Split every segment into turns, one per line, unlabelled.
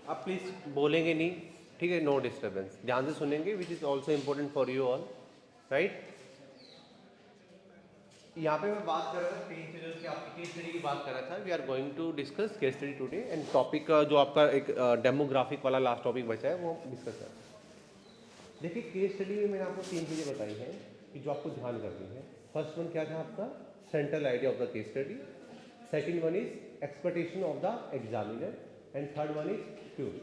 आप प्लीज बोलेंगे नहीं, ठीक है? नो डिस्टर्बेंस, ध्यान से सुनेंगे, which is also important for you all, right? यहाँ पे मैं बात कर रहा था तीन चीज़ों की, आपकी केस स्टडी की बात कर रहा था। We are going to discuss case study today, and topic का जो आपका एक डेमोग्राफिक वाला लास्ट टॉपिक बचा है वो डिस्कस करते हैं। देखिए, केस स्टडी में मैंने आपको तीन चीज़ें बताई हैं कि जो आपको ध्यान करनी है। फर्स्ट वन क्या था आपका? Central idea of the case study. Second one is expectation of the examiner, and third one is cues,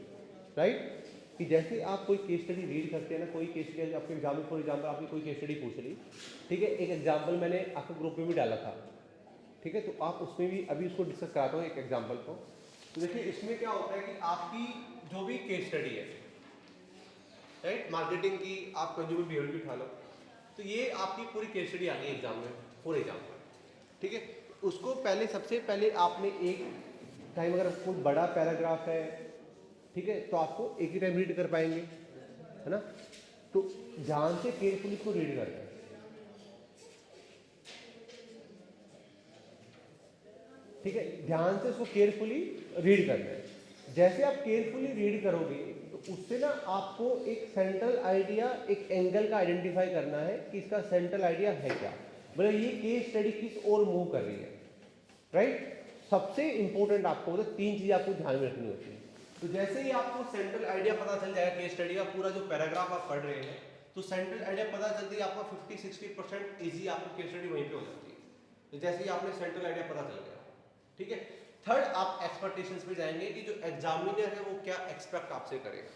right? कि जैसे आप कोई केस स्टडी रीड करते हैं ना, कोई केस स्टडी आपके एग्जाम में, फॉर एग्जाम्पल आपने कोई केस स्टडी पूछ ली, ठीक है? एक एग्जाम्पल मैंने आपके ग्रुप में भी डाला था, ठीक है? तो आप उसमें भी अभी उसको डिस्कस कराता हूँ एक एग्जाम्पल को। तो देखिए, इसमें क्या होता है कि आपकी जो भी केस स्टडी है, राइट, मार्केटिंग की, आप कंज्यूमर बिहेवियर की उठा लो, तो ये आपकी पूरी केस स्टडी आनी है एग्जाम में, फॉर एग्जाम्पल, ठीक है? उसको पहले, सबसे पहले आपने एक टाइम, अगर कोई बड़ा पैराग्राफ है, ठीक है, तो आपको एक ही टाइम रीड कर पाएंगे, है ना? तो ध्यान से केयरफुली इसको रीड करना है, ठीक है? ध्यान से उसको केयरफुली रीड करना है। जैसे आप केयरफुली रीड करोगे तो उससे ना आपको एक सेंट्रल आइडिया, एक एंगल का आइडेंटिफाई करना है कि इसका सेंट्रल आइडिया है क्या, मतलब ये केस स्टडी किस ओर मूव कर रही है, राइट? सबसे इंपॉर्टेंट आपको मतलब तीन चीजें आपको ध्यान में रखनी होती है। तो जैसे ही आपको सेंट्रल आइडिया पता चल जाएगा केस स्टडी का, पूरा जो पैराग्राफ आप पढ़ रहे हैं, तो सेंट्रल आइडिया पता चलती है आपका 50-60% इजी आपको केस स्टडी वहीं पे हो जाती है। तो जैसे ही आपने सेंट्रल आइडिया पता चल गया, ठीक है? थर्ड, आप एक्सपेक्टेशंस पे जाएंगे कि जो एग्जामिनर है वो क्या एक्सपेक्ट आपसे करेगा,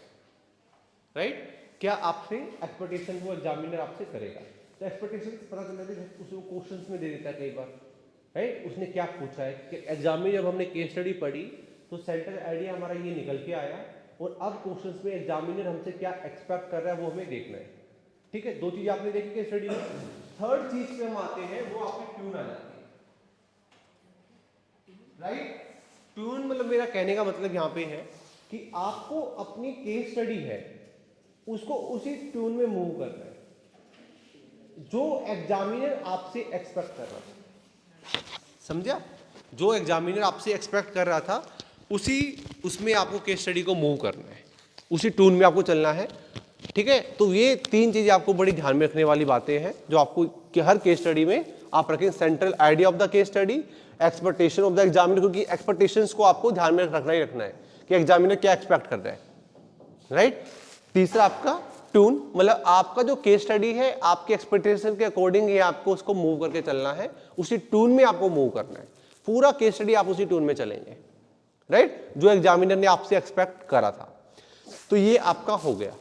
राइट? क्या आपसे एक्सपेक्टेशन वो एग्जामिनर आपसे करेगा। तो एक्सपेक्टेशन पता चल जाती है, उसको क्वेश्चंस में दे देता है कई बार, राइट? उसने क्या पूछा है कि एग्जाम में जब हमने केस स्टडी पढ़ी तो सेंट्रल आइडिया हमारा ये निकल के आया, और अब क्वेश्चंस में एग्जामिनर हमसे क्या एक्सपेक्ट कर रहा है वो हमें देखना है, ठीक है? दो चीज आपने देखी केस स्टडी में। थर्ड चीज पे हम आते हैं, वो आपकी ट्यून आ जाती है, राइट? ट्यून मतलब, मेरा कहने का मतलब यहां पे है कि आपको अपनी केस स्टडी है उसको उसी ट्यून में मूव करना है जो एग्जामिनर आपसे एक्सपेक्ट कर रहा था, समझा? जो एग्जामिनर आपसे एक्सपेक्ट कर रहा था उसी उसमें आपको केस स्टडी को मूव करना है, उसी ट्यून में आपको चलना है, ठीक है? तो ये तीन चीजें आपको बड़ी ध्यान में रखने वाली बातें हैं जो आपको कि हर केस स्टडी में आप रखें। Central idea of the case study, expectation of the examiner, क्योंकि एक्सपेक्टेशंस को आपको ध्यान में रखना ही रखना है कि एग्जामिनर क्या एक्सपेक्ट कर रहा है, राइट? तीसरा आपका ट्यून, मतलब आपका जो केस स्टडी है आपके एक्सपेक्टेशन के अकॉर्डिंग ही आपको उसको मूव करके चलना है, उसी ट्यून में आपको मूव करना है। पूरा केस स्टडी आप उसी ट्यून में चलेंगे, राइट? जो एग्जामिनर ने आपसे एक्सपेक्ट करा था। तो ये आपका हो गया।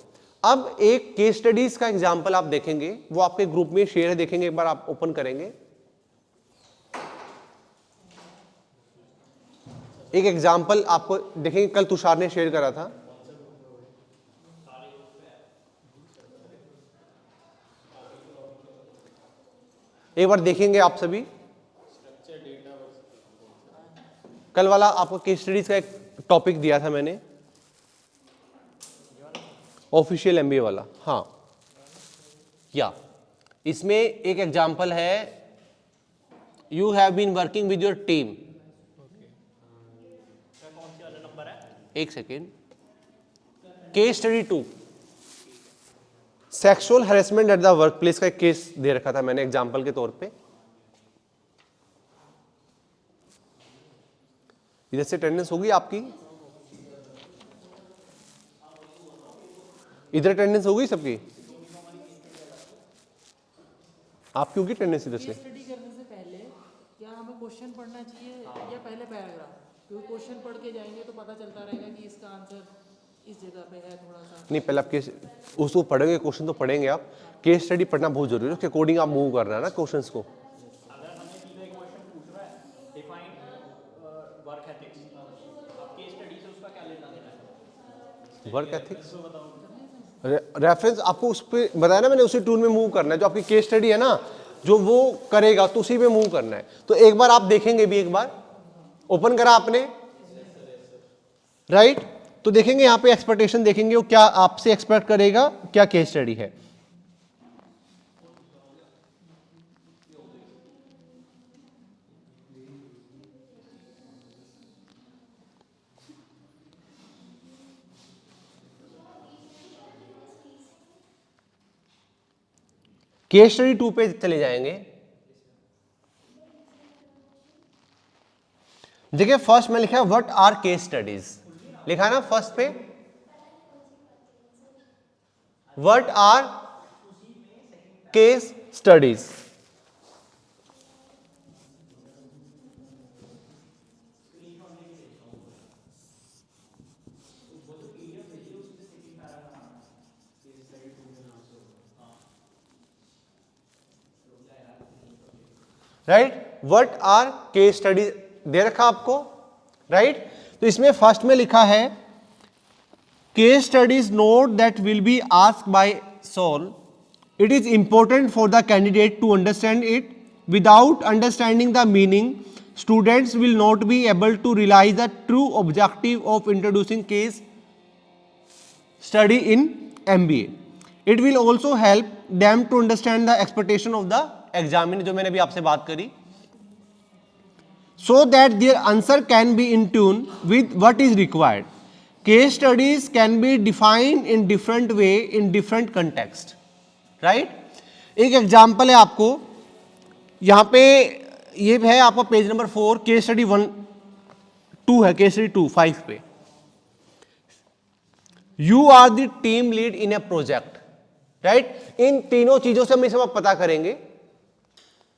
अब एक केस स्टडीज का एग्जांपल आप देखेंगे, वो आपके ग्रुप में शेयर है, देखेंगे, एक बार आप ओपन करेंगे। एक एग्जांपल आपको देखेंगे, कल तुषार ने शेयर करा था। एक बार देखेंगे आप सभी, कल वाला आपको केस स्टडीज का एक टॉपिक दिया था मैंने, ऑफिशियल एमबीए वाला। हाँ, या इसमें एक एग्जांपल है, you have been working with your team. एक second, case study 2, sexual harassment at the work place का एक केस दे रखा था मैंने एग्जांपल के तौर पे। इधर से अटेंडेंस होगी आपकी, इधर अटेंडेंस होगी सबकी, आपकी होगी अटेंडेंस इधर से?
स्टडी करने से पहले क्या हमें क्वेश्चन पढ़ना चाहिए या पहले पैराग्राफ? क्योंकि क्वेश्चन पढ़ के जाएंगे तो पता चलता रहेगा कि इसका आंसर इस जगह पे है थोड़ा सा।
नहीं, पहले आप केस उसको पढ़ेंगे, क्वेश्चन तो पढ़ेंगे आप, केस स्टडी पढ़ना बहुत जरूरी है, उसके अकॉर्डिंग आप मूव करना है ना क्वेश्चंस को।
अगर हमें सीधा एक क्वेश्चन पूछ रहा है डिफाइन वर्क एथिक्स, आप केस स्टडी से उसका क्या लेना देना है?
वर्क एथिक्स
तो बताओ।
रेफरेंस आपको उस पर बताया ना मैंने, उसी टूल में मूव करना है, जो आपकी केस स्टडी है ना जो वो करेगा तो उसी पे मूव करना है। तो एक बार आप देखेंगे भी, एक बार ओपन करा आपने, राइट? तो देखेंगे यहां पे एक्सपेक्टेशन देखेंगे, वो क्या आपसे एक्सपेक्ट करेगा, क्या केस स्टडी है। केस स्टडी 2 पे चले जाएंगे। देखिए फर्स्ट में लिखा है व्हाट आर केस स्टडीज, लिखा है ना फर्स्ट पे, what are case studies. Right, what are case studies दे रखा आपको, राइट। तो इसमें फर्स्ट में लिखा है case studies note that will be asked by soul, it is important for the candidate to understand it, without understanding the meaning students will not be able to realise the true objective of introducing case study in MBA. It will also help them to understand the expectation of the examiner, जो मैंने अभी आपसे बात करी, so that their answer can be in tune with what is required. Case studies can be defined in different way in different context, right? एक example है आपको यहाँ पे, ये है आपका पेज नंबर 4, केस स्टडी 1-2 है, केस स्टडी 2 5 पे, you are the team lead in a project, right. इन तीनों चीजों से हम इसे पता करेंगे।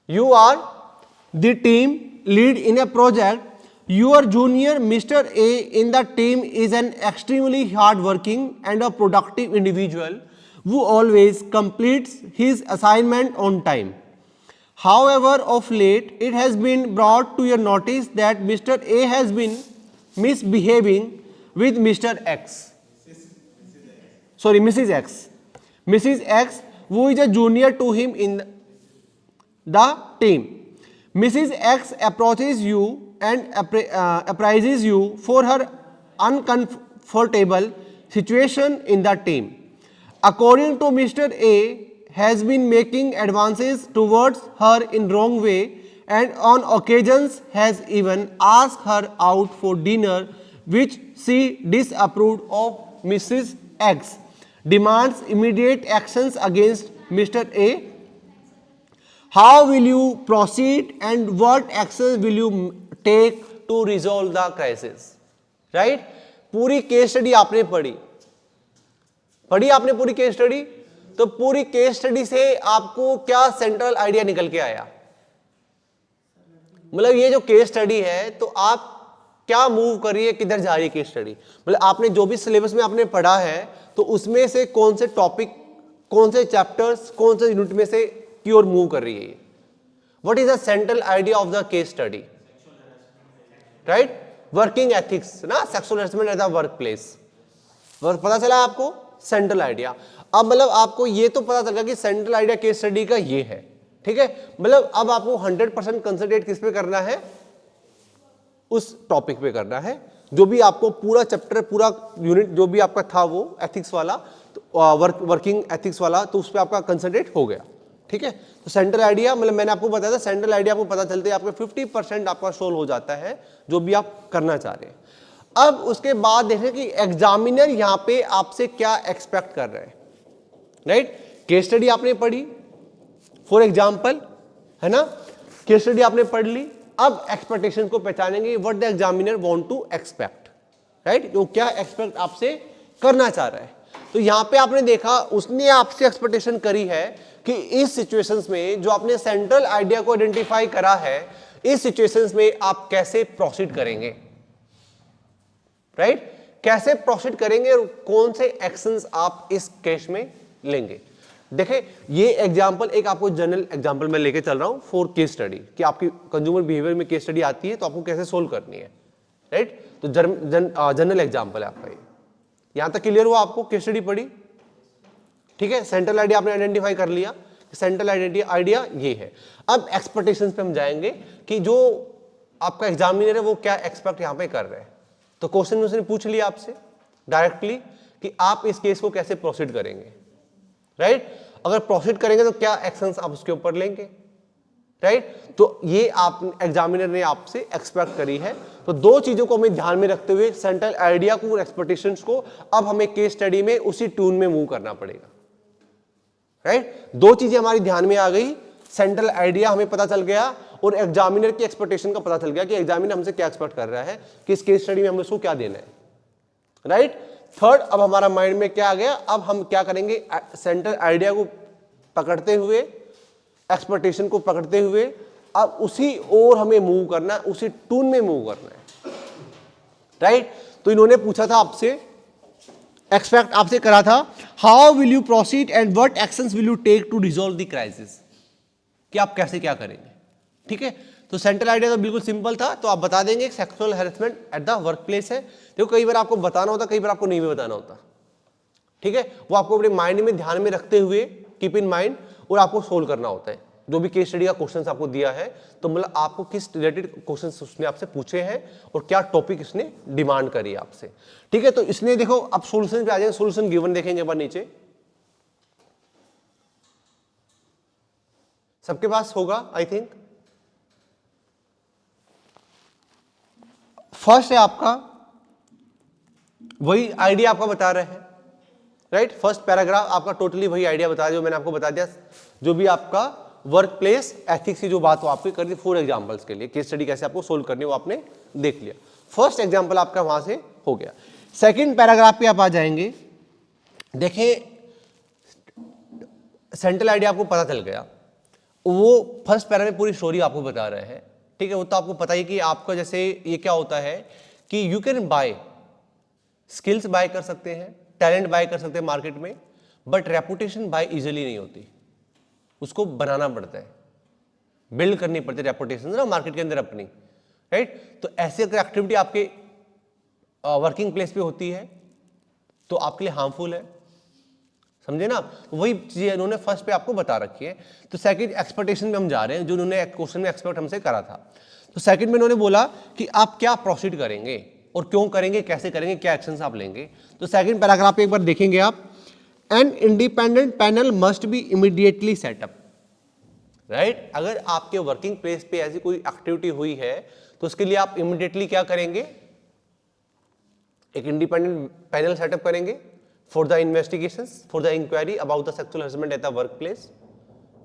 You are the team lead in a project, your junior mister A in the team is an extremely hard working and a productive individual who always completes his assignment on time. However, of late it has been brought to your notice that Mr. A has been misbehaving with Mr. X. Sorry, Mrs. X. Mrs. X, who is a junior to him in the team. Mrs. X approaches you and apprises you for her uncomfortable situation in the team. According to Mr. A, has been making advances towards her in wrong way and on occasions has even asked her out for dinner, which she disapproved of. Mrs. X demands immediate actions against Mr. A. How will you proceed and what actions will you take to resolve the crisis? Right? पूरी case study आपने पढ़ी आपने पूरी case study. तो पूरी case study से आपको क्या सेंट्रल आइडिया निकल के आया, मतलब ये जो केस स्टडी है तो आप क्या मूव कर रही है, किधर जा रही है केस स्टडी, मतलब आपने जो भी सिलेबस में आपने पढ़ा है तो उसमें से कौन से टॉपिक, कौन से चैप्टर्स, कौन से यूनिट में से की ओर मूव कर रही है। What is the central idea of the case study, right. Working ethics ना, sexual harassment at the work place, पता चला आपको सेंट्रल आइडिया। अब मतलब आपको ये तो पता चल गया कि सेंट्रल आइडिया केस स्टडी का ये है, ठीक है। मतलब अब आपको 100% कंसंट्रेट किस पे करना है, उस टॉपिक पे करना है। जो भी आपको पूरा चैप्टर, पूरा यूनिट जो भी आपका था वो एथिक्स वाला, तो वर्किंग एथिक्स वाला, तो उस पर आपका कंसंट्रेट हो गया, ठीक है। तो सेंट्रल आइडिया, मतलब मैंने आपको बताया था सेंट्रल आइडिया आपको पता चलते आपका 50% आपका सोल्व हो जाता है जो भी आप करना चाह रहे हैं। अब उसके बाद देखें कि एग्जामिनर यहां पे आपसे क्या एक्सपेक्ट कर रहे हैं, राइट। केस स्टडी आपने पढ़ी फॉर एग्जांपल, है ना, केस स्टडी आपने पढ़ ली। अब एक्सपेक्टेशन को पहचानेंगे, what the examiner want to expect, right, वो क्या एक्सपेक्ट आपसे करना चाह रहा है। तो यहां पे आपने देखा उसने आपसे एक्सपेक्टेशन करी है कि इस सिचुएशंस में जो आपने सेंट्रल आइडिया को आइडेंटिफाई करा है, इस सिचुएशंस में आप कैसे प्रोसीड करेंगे, राइट, कैसे प्रोसीड करेंगे और कौन से एक्शंस आप इस केस में लेंगे। देखें ये एग्जांपल एक आपको जनरल एग्जांपल में लेके चल रहा हूं फॉर केस स्टडी, कि आपकी कंज्यूमर बिहेवियर में केस स्टडी आती है तो आपको कैसे सोल्व करनी है, राइट। तो जनरल एग्जांपल है आपका ये। यहां तक क्लियर हुआ आपको, केस स्टडी पढ़ी, ठीक है। सेंट्रल आइडिया आपने आइडेंटिफाई कर लिया, सेंट्रल आइडिया ये है। अब एक्सपेक्टेशंस पे हम जाएंगे कि जो आपका एग्जामिनर है वो क्या एक्सपेक्ट यहां पे कर रहे हैं। तो क्वेश्चन उसने पूछ लिया आपसे डायरेक्टली कि आप इस केस को कैसे प्रोसीड करेंगे, राइट। अगर प्रोसीड करेंगे तो क्या एक्शंस आप उसके ऊपर लेंगे, राइट। तो ये आप एग्जामिनर ने आपसे एक्सपेक्ट करी है। तो दो चीजों को हमें ध्यान में रखते हुए सेंट्रल आइडिया को और एक्सपेक्टेशंस को अब हमें केस स्टडी में उसी ट्यून में मूव करना पड़ेगा, राइट। दो चीजें हमारी ध्यान में आ गई, सेंट्रल आइडिया हमें पता चल गया और एग्जामिनर की एक्सपेक्टेशन का पता चल गया कि एग्जामिनर हमसे क्या एक्सपेक्ट कर रहा है, कि इस केस स्टडी में हमें उसको क्या देना है, राइट। थर्ड, अब हमारा माइंड में क्या आ गया, अब हम क्या करेंगे, सेंट्रल आइडिया को पकड़ते हुए, एक्सपेक्टेशन को पकड़ते हुए अब उसी ओर हमें मूव करना है, उसी टून में मूव करना है, राइट। तो इन्होंने पूछा था आपसे, एक्सपेक्ट आपसे करा था, how will you proceed and what actions will you take to resolve the crisis, कि आप कैसे क्या करेंगे, ठीक है। तो सेंट्रल आइडिया तो बिल्कुल सिंपल था, तो आप बता देंगे sexual harassment at the work place है। देखो कई बार आपको बताना होता, कई बार आपको नहीं भी बताना होता, ठीक है। वो आपको अपने माइंड में ध्यान में रखते हुए, कीप इन माइंड, और आपको सोल्व करना होता है। जो भी केस स्टडी का क्वेश्चंस आपको दिया है, तो मतलब आपको किस रिलेटेड क्वेश्चंस उसने आपसे पूछे हैं और क्या टॉपिक इसने डिमांड करी आपसे, ठीक है। तो इसने देखो अब सॉल्यूशन पे आ जाएंगे, सॉल्यूशन गिवन देखेंगे अपन नीचे, सबके पास होगा आई थिंक। फर्स्ट है आपका, वही आइडिया आपका बता रहे हैं, राइट। फर्स्ट पैराग्राफ आपका टोटली वही आइडिया बता दिया जो मैंने आपको बता दिया, जो भी आपका वर्क प्लेस एथिक्स की जो बात हो आपकी कर दी, 4 एग्जांपल्स के लिए केस स्टडी कैसे आपको सोल्व करनी वो आपने देख लिया। फर्स्ट एग्जांपल आपका वहां से हो गया। सेकंड पैराग्राफ पे आप आ जाएंगे, देखें सेंट्रल आइडिया आपको पता चल गया, वो फर्स्ट पैरा में पूरी स्टोरी आपको बता रहे हैं, ठीक है। वो तो आपको पता ही कि आपका जैसे ये क्या होता है कि you can buy skills, buy कर सकते हैं, टैलेंट बाय कर सकते हैं मार्केट में, बट रेपुटेशन बाय इजीली नहीं होती, उसको बनाना पड़ता है, बिल्ड करनी पड़ती है रेपुटेशन ना मार्केट के अंदर अपनी, राइट। तो ऐसी अगर एक्टिविटी आपके वर्किंग प्लेस पे होती है तो आपके लिए हार्मफुल है, समझे ना। वही चीज इन्होंने फर्स्ट पे आपको बता रखी है। तो सेकंड एक्सपेक्टेशन में हम जा रहे हैं, जो उन्होंने क्वेश्चन में एक्सपेक्ट हमसे करा था। तो सेकंड में उन्होंने बोला कि आप क्या प्रोसीड करेंगे और क्यों करेंगे, कैसे करेंगे, क्या एक्शंस आप लेंगे। तो सेकंड पैराग्राफ पे एक बार देखेंगे आप, an independent panel must be immediately setup, right. अगर आपके वर्किंग प्लेस पे ऐसी कोई एक्टिविटी हुई है तो उसके लिए आप इमीडिएटली क्या करेंगे, एक इंडिपेंडेंट पैनल सेटअप करेंगे for the investigations, for the inquiry about the sexual harassment at the work place,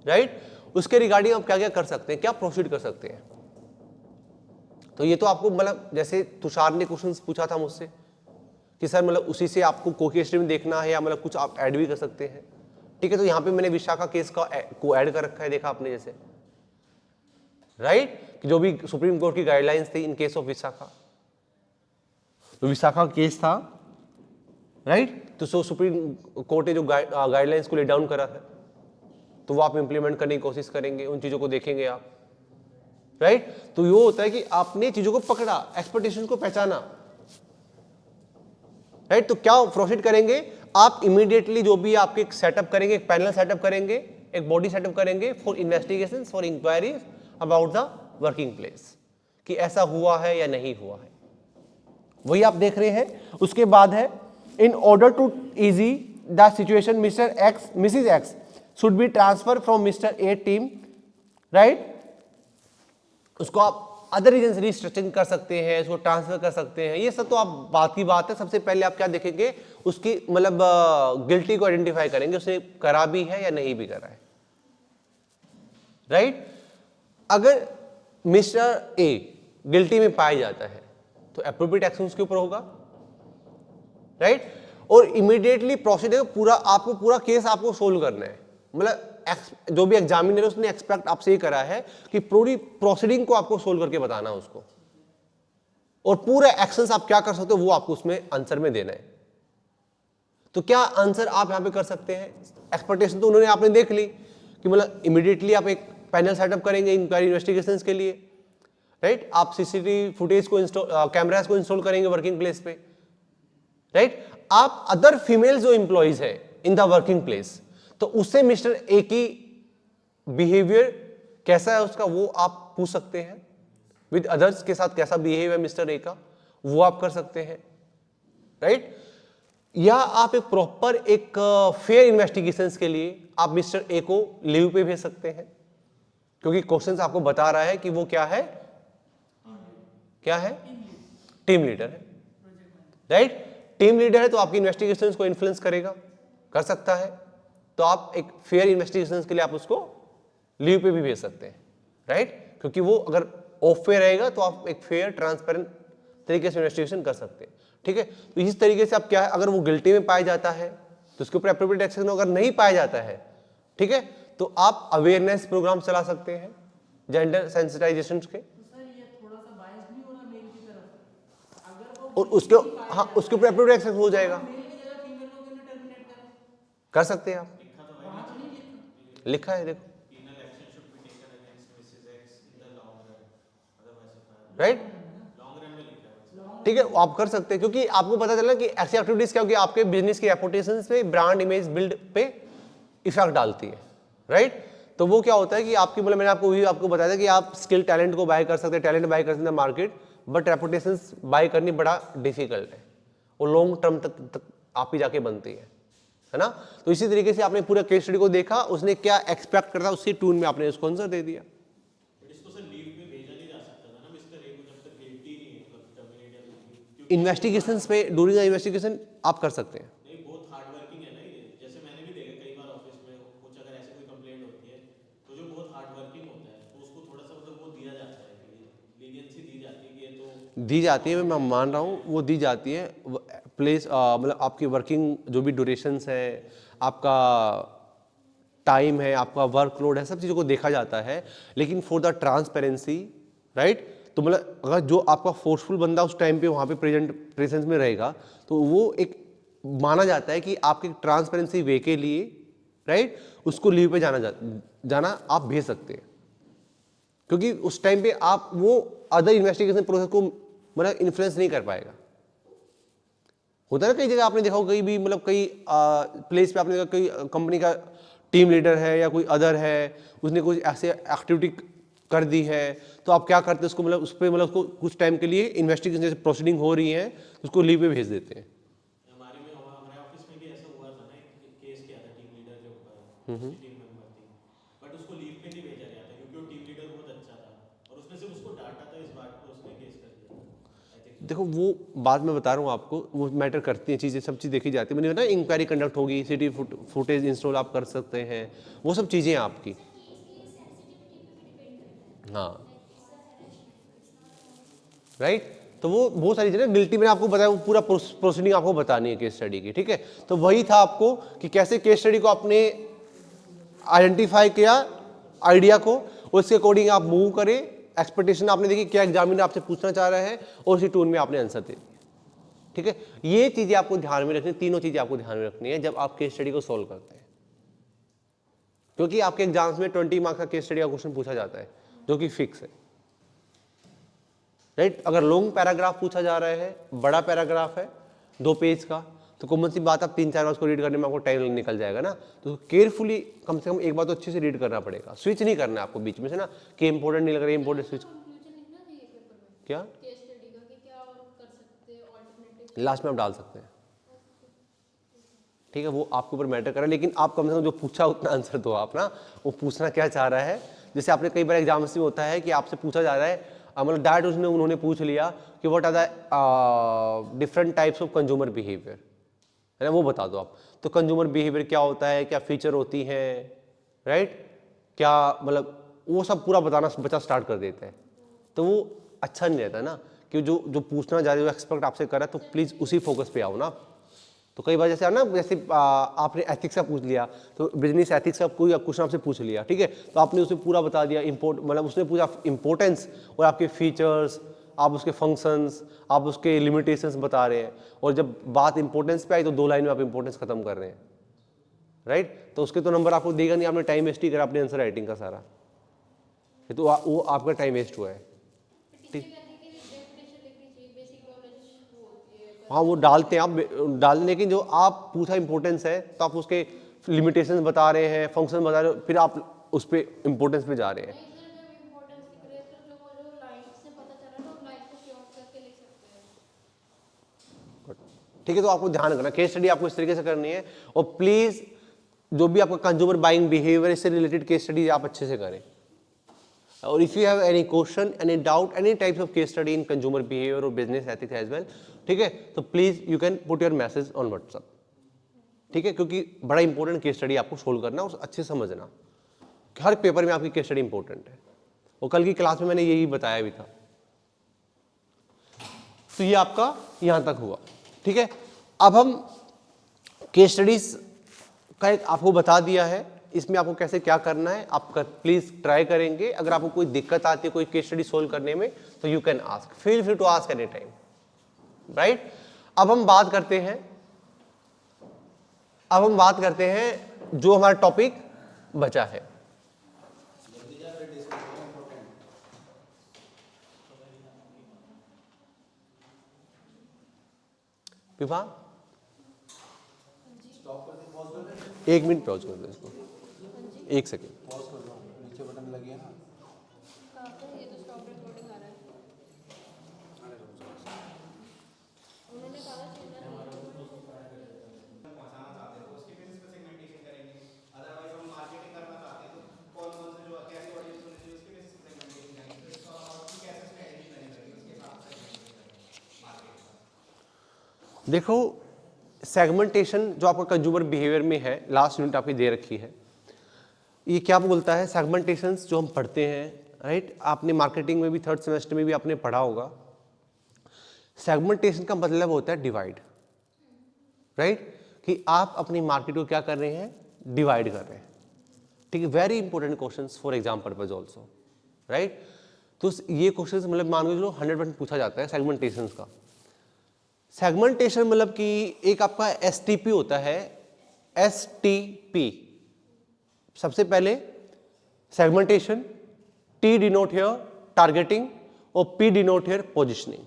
right. उसके रिगार्डिंग आप क्या क्या कर सकते हैं, क्या प्रोसीड कर सकते हैं। तो ये तो आपको मतलब जैसे तुषार ने क्वेश्चन पूछा था मुझसे कि सर मतलब उसी से आपको केस स्टडी में देखना है या मतलब कुछ आप ऐड भी कर सकते हैं, ठीक है। तो यहाँ पे मैंने विशाखा केस को ऐड कर रखा है, देखा आपने जैसे, राइट, कि जो भी सुप्रीम कोर्ट की गाइडलाइंस थी इन केस ऑफ विशाखा, तो विशाखा केस था, राइट। तो सो सुप्रीम कोर्ट ने जो गाइडलाइंस को ले डाउन करा है तो वो आप इंप्लीमेंट करने की कोशिश करेंगे, उन चीजों को देखेंगे आप, राइट। तो ये होता है कि आपने चीजों को पकड़ा, एक्सपेक्टेशन को पहचाना, राइट। तो क्या प्रोसीड करेंगे आप, इमीडिएटली जो भी आपके सेटअप करेंगे, एक पैनल सेटअप करेंगे, एक बॉडी सेटअप करेंगे for investigation, for inquiries about the working place, कि ऐसा हुआ है या नहीं हुआ है, वही आप देख रहे हैं। उसके बाद है, in order to easy the situation mister X missus X should be transfer from mister A team, right. उसको आप अदर रीजन से रिस्ट्रक्चरिंग कर सकते हैं, उसको ट्रांसफर कर सकते हैं, ये सब तो आप बात की बात है। सबसे पहले आप क्या देखेंगे, उसकी मतलब गिल्टी को आइडेंटिफाई करेंगे, उसने करा भी है या नहीं भी करा है, राइट। अगर मिस्टर ए गिल्टी में पाया जाता है तो एप्रोप्रिएट एक्शन उसके ऊपर होगा, राइट। और इमीडिएटली प्रोसीड पूरा आपको पूरा केस आपको सोल्व करना है, मतलब जो भी एग्जामिनर है उसने एक्सपेक्ट आपसे ये करा है कि पूरी प्रोसीडिंग को आपको सोल्व करके बताना है उसको, और पूरे एक्शंस आप क्या कर सकते हो वो आपको उसमें आंसर में देना है। तो क्या आंसर आप यहां पे कर सकते हैं, एक्सपेक्टेशन तो उन्होंने आपने देख ली कि मतलब इमीडिएटली आप एक पैनल सेटअप करेंगे इंक्वायरी इन्वेस्टिगेशंस के लिए, राइट। आप सीसीटीवी फुटेज को इंस्टॉल, कैमरास को इंस्टॉल करेंगे वर्किंग प्लेस पे, राइट। आप अदर फीमेल जो इंप्लॉइज है इन द वर्किंग प्लेस, तो उससे मिस्टर ए की बिहेवियर कैसा है उसका वो आप पूछ सकते हैं, विद अदर्स के साथ कैसा बिहेव है मिस्टर ए का वो आप कर सकते हैं, राइट। या आप एक प्रॉपर एक फेयर इन्वेस्टिगेशंस के लिए आप मिस्टर ए को लीव पे भेज सकते हैं, क्योंकि क्वेश्चंस आपको बता रहा है कि वो क्या है, क्या है, टीम लीडर है, राइट। टीम लीडर है तो आपकी इन्वेस्टिगेशंस को इन्फ्लुएंस करेगा, कर सकता है, तो आप एक फेयर इन्वेस्टिगेशन के लिए आप उसको लीव पे भी भेज सकते हैं, राइट? क्योंकि वो अगर ऑफ पे रहेगा तो आप एक फेयर ट्रांसपेरेंट तरीके से इन्वेस्टिगेशन कर सकते हैं, ठीक है? तो इस तरीके से आप क्या है, अगर वो गिल्टी में पाया जाता है तो उसके ऊपर एप्रोप्रिएट एक्शन, अगर नहीं पाया जाता है, ठीक है, तो आप अवेयरनेस प्रोग्राम चला सकते हैं जेंडर सेंसिटाइजेशन के,
सर ये थोड़ा सा बायस नहीं हो रहा मेल की तरफ? अगर वो
और उसके हाँ उसके ऊपर एप्रोप्रिएट एक्शन हो जाएगा,
मेल की जगह फीमेल को क्यों टर्मिनेट करें?
कर सकते हैं आप,
वहाँ तो नहीं लिखा।
लिखा है देखो, राइट? ठीक है, आप कर सकते हैं क्योंकि आपको पता चला कि ऐसी एक्टिविटीज क्या होगी, आपके बिजनेस की रेपुटेशन पे, ब्रांड इमेज बिल्ड पे इफेक्ट डालती है, राइट? तो वो क्या होता है कि आपकी मतलब मैंने आपको बताया था कि आप स्किल टैलेंट को बाय कर सकते हैं, टैलेंट बाय कर सकते हैं मार्केट, बट रेपुटेशन बाय करनी बड़ा डिफिकल्ट है, वो लॉन्ग टर्म तक आप ही जाके बनती है ना? तो इसी तरीके से आपने पूरा केस स्टडी को देखा, उसने क्या एक्सपेक्ट करता उसी ट्यून में आपने उसको आंसर दे दिया। इन्वेस्टिगेशंस पे ड्यूरिंग द इन्वेस्टिगेशन आप कर सकते हैं।
नहीं, बहुत हार्ड वर्किंग है ना ये, जैसे मैंने भी देखा कई बार ऑफिस में कुछ अगर ऐसे कोई कंप्लेंट होती है तो जो बहुत हार्ड वर्किंग होता है तो उसको थोड़ा सा मतलब वो दिया जाता है, लीनियंसी दी जाती है कि ये तो
दी जाती है, मैं मान रहा हूँ वो दी जाती है, प्लेस मतलब आपकी वर्किंग जो भी ड्यूरेशंस है, आपका टाइम है, आपका वर्कलोड है, सब चीज़ों को देखा जाता है, लेकिन फॉर द ट्रांसपेरेंसी, राइट? तो मतलब अगर जो आपका फोर्सफुल बंदा उस टाइम पे वहाँ पे प्रेजेंस में रहेगा तो वो एक माना जाता है कि आपके ट्रांसपेरेंसी वे के लिए, राइट, उसको लीव पे जाना आप भेज सकते हैं, क्योंकि उस टाइम पे आप वो अदर इन्वेस्टिगेशन प्रोसेस को मतलब इन्फ्लुएंस नहीं कर पाएगा। होता है ना कई जगह आपने देखा हो, कहीं भी मतलब कई प्लेस पे आपने देखा कोई कंपनी का टीम लीडर है या कोई अदर है, उसने कुछ ऐसे एक्टिविटी कर दी है, तो आप क्या करते हैं उसको मतलब उस पर मतलब उसको कुछ टाइम के लिए इन्वेस्टिगेशन जैसे प्रोसीडिंग हो रही है उसको लीव पे भेज देते हैं।
हमारे ऑफिस में भी ऐसा हुआ था ना, एक केस किया था टीम लीडर के ऊपर, टीम मेंबर थी, बट उसको लीव पे नहीं भेजा गया था क्योंकि वो टीम लीडर बहुत अच्छा था और उसने सिर्फ उसको डांटा था, इस बात पे उसने केस कर दिया था।
देखो वो बात मैं बता रहा हूँ आपको, वो मैटर करती हैं चीज़ें, सब चीज़ देखी जाती है, मैंने बताया इंक्वायरी कंडक्ट होगी, सीटी फुटेज इंस्टॉल आप कर सकते हैं, वो सब चीज़ें हैं आपकी। हाँ, राइट? तो वो बहुत सारी चीज़ें गिल्टी मैंने आपको बताया, वो पूरा प्रोसीडिंग आपको बतानी है केस स्टडी की, ठीक है? तो वही था आपको कि कैसे केस स्टडी को आपने आइडेंटिफाई किया आइडिया को, उसके अकॉर्डिंग आप मूव करें, एक्सपेक्टेशन आपने देखी क्या एग्जामिनर आपसे पूछना चाह रहा है और उसी टून में आपने आंसर दे दिया, ठीक है? ये चीज़ें आपको ध्यान में रखनी, तीनों चीज़ें आपको ध्यान में रखनी है जब आप केस स्टडी को सॉल्व करते हैं, क्योंकि आपके एग्जाम्स में 20 मार्क्स का केस स्टडी का क्वेश्चन पूछा जाता है जो कि फिक्स है, राइट? अगर लॉन्ग पैराग्राफ पूछा जा रहा है, बड़ा पैराग्राफ है 2 पेज का, तो कॉमन सी बात आप 3-4 बार उसको रीड करने में आपको टाइम निकल जाएगा ना, तो केयरफुली कम से कम एक बार तो अच्छे से रीड करना पड़ेगा, स्विच नहीं करना है आपको बीच में से ना कि इंपॉर्टेंट नहीं लग रहा है, इंपॉर्टेंट स्विच क्या लास्ट में आप डाल सकते हैं, ठीक है? वो आपके ऊपर मैटर कर रहा है, लेकिन आप कम से कम जो पूछा उतना आंसर दो आप ना, वो पूछना क्या चाह रहा है। जैसे आपने कई बार एग्जाम्स में होता है कि आपसे पूछा जा रहा है, मतलब दैट उन्होंने पूछ लिया कि what are the different types of consumer behaviour, है ना, वो बता दो आप। तो कंज्यूमर बिहेवियर क्या होता है, क्या फीचर होती हैं, राइट? क्या मतलब वो सब पूरा बताना बच्चा स्टार्ट कर देता है, तो वो अच्छा नहीं रहता ना, कि जो पूछना जा रहे हो एक्सपेक्ट आपसे कर रहा है, तो प्लीज़ उसी फोकस पे आओ ना। तो कई बार जैसे ना, जैसे आपने एथिक्स का पूछ लिया, तो बिजनेस एथिक्स का कोई क्वेश्चन आपसे पूछ लिया, ठीक है, तो आपने उसे पूरा बता दिया, मतलब उसने पूरा इंपॉर्टेंस और आपके फीचर्स, आप उसके फंक्शंस, आप उसके लिमिटेशंस बता रहे हैं, और जब बात इंपॉर्टेंस पे आई तो 2 लाइन में आप इंपॉर्टेंस खत्म कर रहे हैं, राइट? तो उसके तो नंबर आपको देगा नहीं, आपने टाइम वेस्ट ही करा अपने आंसर राइटिंग का सारा, तो वो आपका टाइम वेस्ट हुआ है, ठीक? हाँ, वो डालते हैं आप डालने, लेकिन जो आप पूछा इंपॉर्टेंस है तो आप उसके लिमिटेशंस बता रहे हैं, फंक्शन बता रहे हो, फिर आप उस पर इंपॉर्टेंस पे जा रहे हैं। ठीक है, तो आपको ध्यान रखना, केस स्टडी आपको इस तरीके से करनी है, और प्लीज जो भी आपका कंज्यूमर बाइंग बिहेवियर इससे रिलेटेड केस स्टडी आप अच्छे से करें। और if you have any question, any doubt, any types of case study in consumer behaviour और बिजनेस एथिक्स एज वेल, ठीक है, तो please you can put your message on WhatsApp. ठीक है, क्योंकि बड़ा इंपॉर्टेंट केस स्टडी आपको सोल्व करना और अच्छे से समझना, हर पेपर में आपकी केस स्टडी इंपॉर्टेंट है, और कल की क्लास में मैंने यही बताया भी था। तो ये आपका यहां तक हुआ, ठीक है। अब हम केस स्टडीज का एक आपको बता दिया है, इसमें आपको कैसे क्या करना है आप प्लीज ट्राई करेंगे। अगर आपको कोई दिक्कत आती है कोई केस स्टडी सोल्व करने में तो you can ask, feel free to ask any time, right. अब हम बात करते हैं जो हमारा टॉपिक बचा है। विभा 1 मिनट पॉज कर दो इसको, 1 सेकेंड।
नीचे बटन लगी है ना,
ये तो स्टॉप रिकॉर्डिंग आ रहा है। उन्होंने कहा
देखो सेगमेंटेशन जो आपका कंज्यूमर बिहेवियर में है, लास्ट यूनिट आपकी दे रखी है, ये क्या बोलता है? सेगमेंटेशंस जो हम पढ़ते हैं, राइट, आपने मार्केटिंग में भी 3rd सेमेस्टर में भी आपने पढ़ा होगा। सेगमेंटेशन का मतलब होता है डिवाइड, राइट, कि आप अपनी मार्केट को क्या कर रहे हैं? डिवाइड कर रहे हैं, ठीक है। Very important questions for exam purpose also, right. तो ये क्वेश्चंस मतलब मान के चलो 100% पूछा जाता है सेगमेंटेशंस का। सेगमेंटेशन मतलब कि एक आपका STP होता है, STP। सबसे पहले segmentation, T denote here targeting और P डिनोट हियर पोजिशनिंग,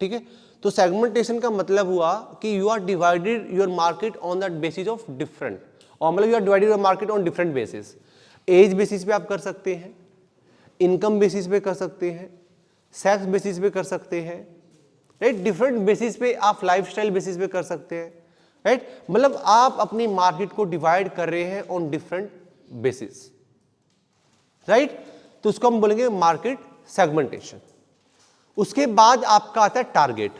ठीक है। तो सेगमेंटेशन का मतलब हुआ कि you are divided your market on that basis of different, और मतलब you are divided your market on different basis. Age basis पे आप कर सकते हैं, इनकम बेसिस पे कर सकते हैं, सेक्स बेसिस पे कर सकते हैं, राइट, डिफरेंट बेसिस पे आप लाइफस्टाइल बेसिस पे कर सकते हैं, राइट। मतलब आप अपनी मार्केट को डिवाइड कर रहे हैं ऑन डिफरेंट बेसिस, राइट। तो उसको हम बोलेंगे मार्केट सेगमेंटेशन। उसके बाद आपका आता है टारगेट।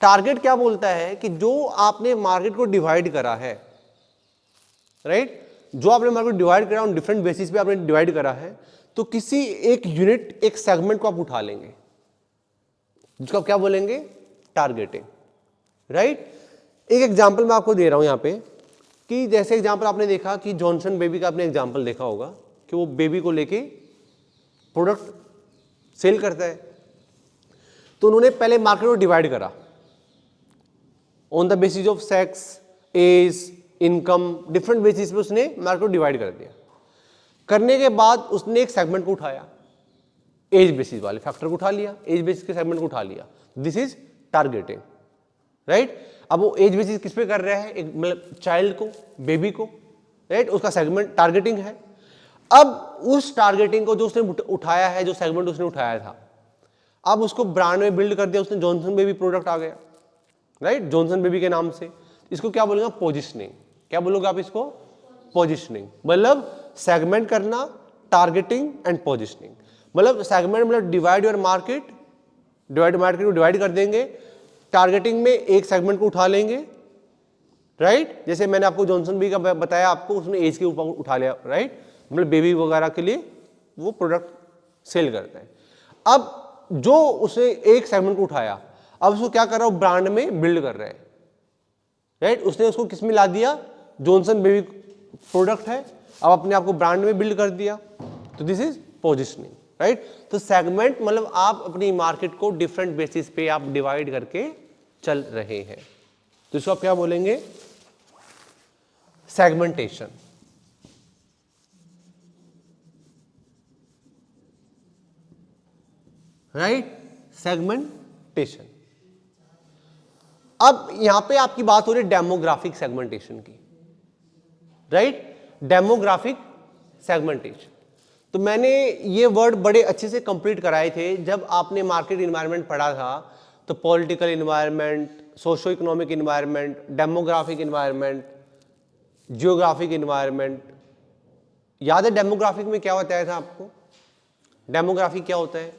टारगेट क्या बोलता है कि जो आपने मार्केट को डिवाइड करा है, राइट, जो आपने मार्केट को डिवाइड करा ऑन डिफरेंट बेसिस पे आपने डिवाइड करा है, तो किसी एक यूनिट, एक सेगमेंट को आप उठा लेंगे, जिसको आप क्या बोलेंगे? Targeting, right. एक एग्जांपल मैं आपको दे रहा हूं यहां पे, कि जैसे एग्जांपल आपने देखा कि जॉनसन बेबी का आपने एग्जांपल देखा होगा कि वो बेबी को लेके प्रोडक्ट सेल करता है। तो उन्होंने पहले मार्केट को डिवाइड करा on the basis of sex, age, income, different basis पे उसने मार्केट को डिवाइड कर दिया। करने के बाद उसने एक सेगमेंट को उठाया, एज बेसिस वाले फैक्टर को उठा लिया, एज बेसिस के सेगमेंट को उठा लिया। This is targeting, right. अब वो एज बेसिस किस पे कर रहा है? एक मतलब चाइल्ड को, बेबी को, राइट, उसका सेगमेंट टारगेटिंग है। अब उस टारगेटिंग को जो उसने उठाया है, जो सेगमेंट उसने उठाया था, अब उसको ब्रांड में बिल्ड कर दिया उसने, जॉनसन बेबी प्रोडक्ट आ गया, राइट, जॉनसन बेबी के नाम से। इसको क्या बोलेगा? पोजिशनिंग। क्या बोलोगे आप इसको? पोजिशनिंग। मतलब सेगमेंट करना, टारगेटिंग एंड पोजिशनिंग। मतलब सेगमेंट मतलब divide your market, divide market को डिवाइड कर देंगे, टारगेटिंग में एक सेगमेंट को उठा लेंगे, राइट। जैसे मैंने आपको जॉनसन बेबी का बताया, आपको उसने एज के ऊपर उठा लिया, राइट, मतलब बेबी वगैरह के लिए वो प्रोडक्ट सेल करता है। अब जो उसने एक सेगमेंट को उठाया, अब उसको क्या कर रहा है? ब्रांड में बिल्ड कर रहा है, राइट। उसने उसको किस में ला दिया? जॉनसन बेबी प्रोडक्ट है, अब अपने आप को ब्रांड में बिल्ड कर दिया, तो दिस इज पोजिशनिंग, राइट। तो सेगमेंट मतलब आप अपनी मार्केट को डिफरेंट बेसिस पे आप डिवाइड करके चल रहे हैं, तो इसको आप क्या बोलेंगे? Segmentation, right, segmentation. अब यहां पे आपकी बात हो रही है डेमोग्राफिक सेगमेंटेशन की, राइट, डेमोग्राफिक सेगमेंटेशन। तो मैंने ये वर्ड बड़े अच्छे से कंप्लीट कराए थे जब आपने मार्केट इन्वायरमेंट पढ़ा था। तो political environment, socio economic environment, demographic environment, geographic environment. याद है डेमोग्राफिक में क्या बताया था आपको? डेमोग्राफिक क्या होता है?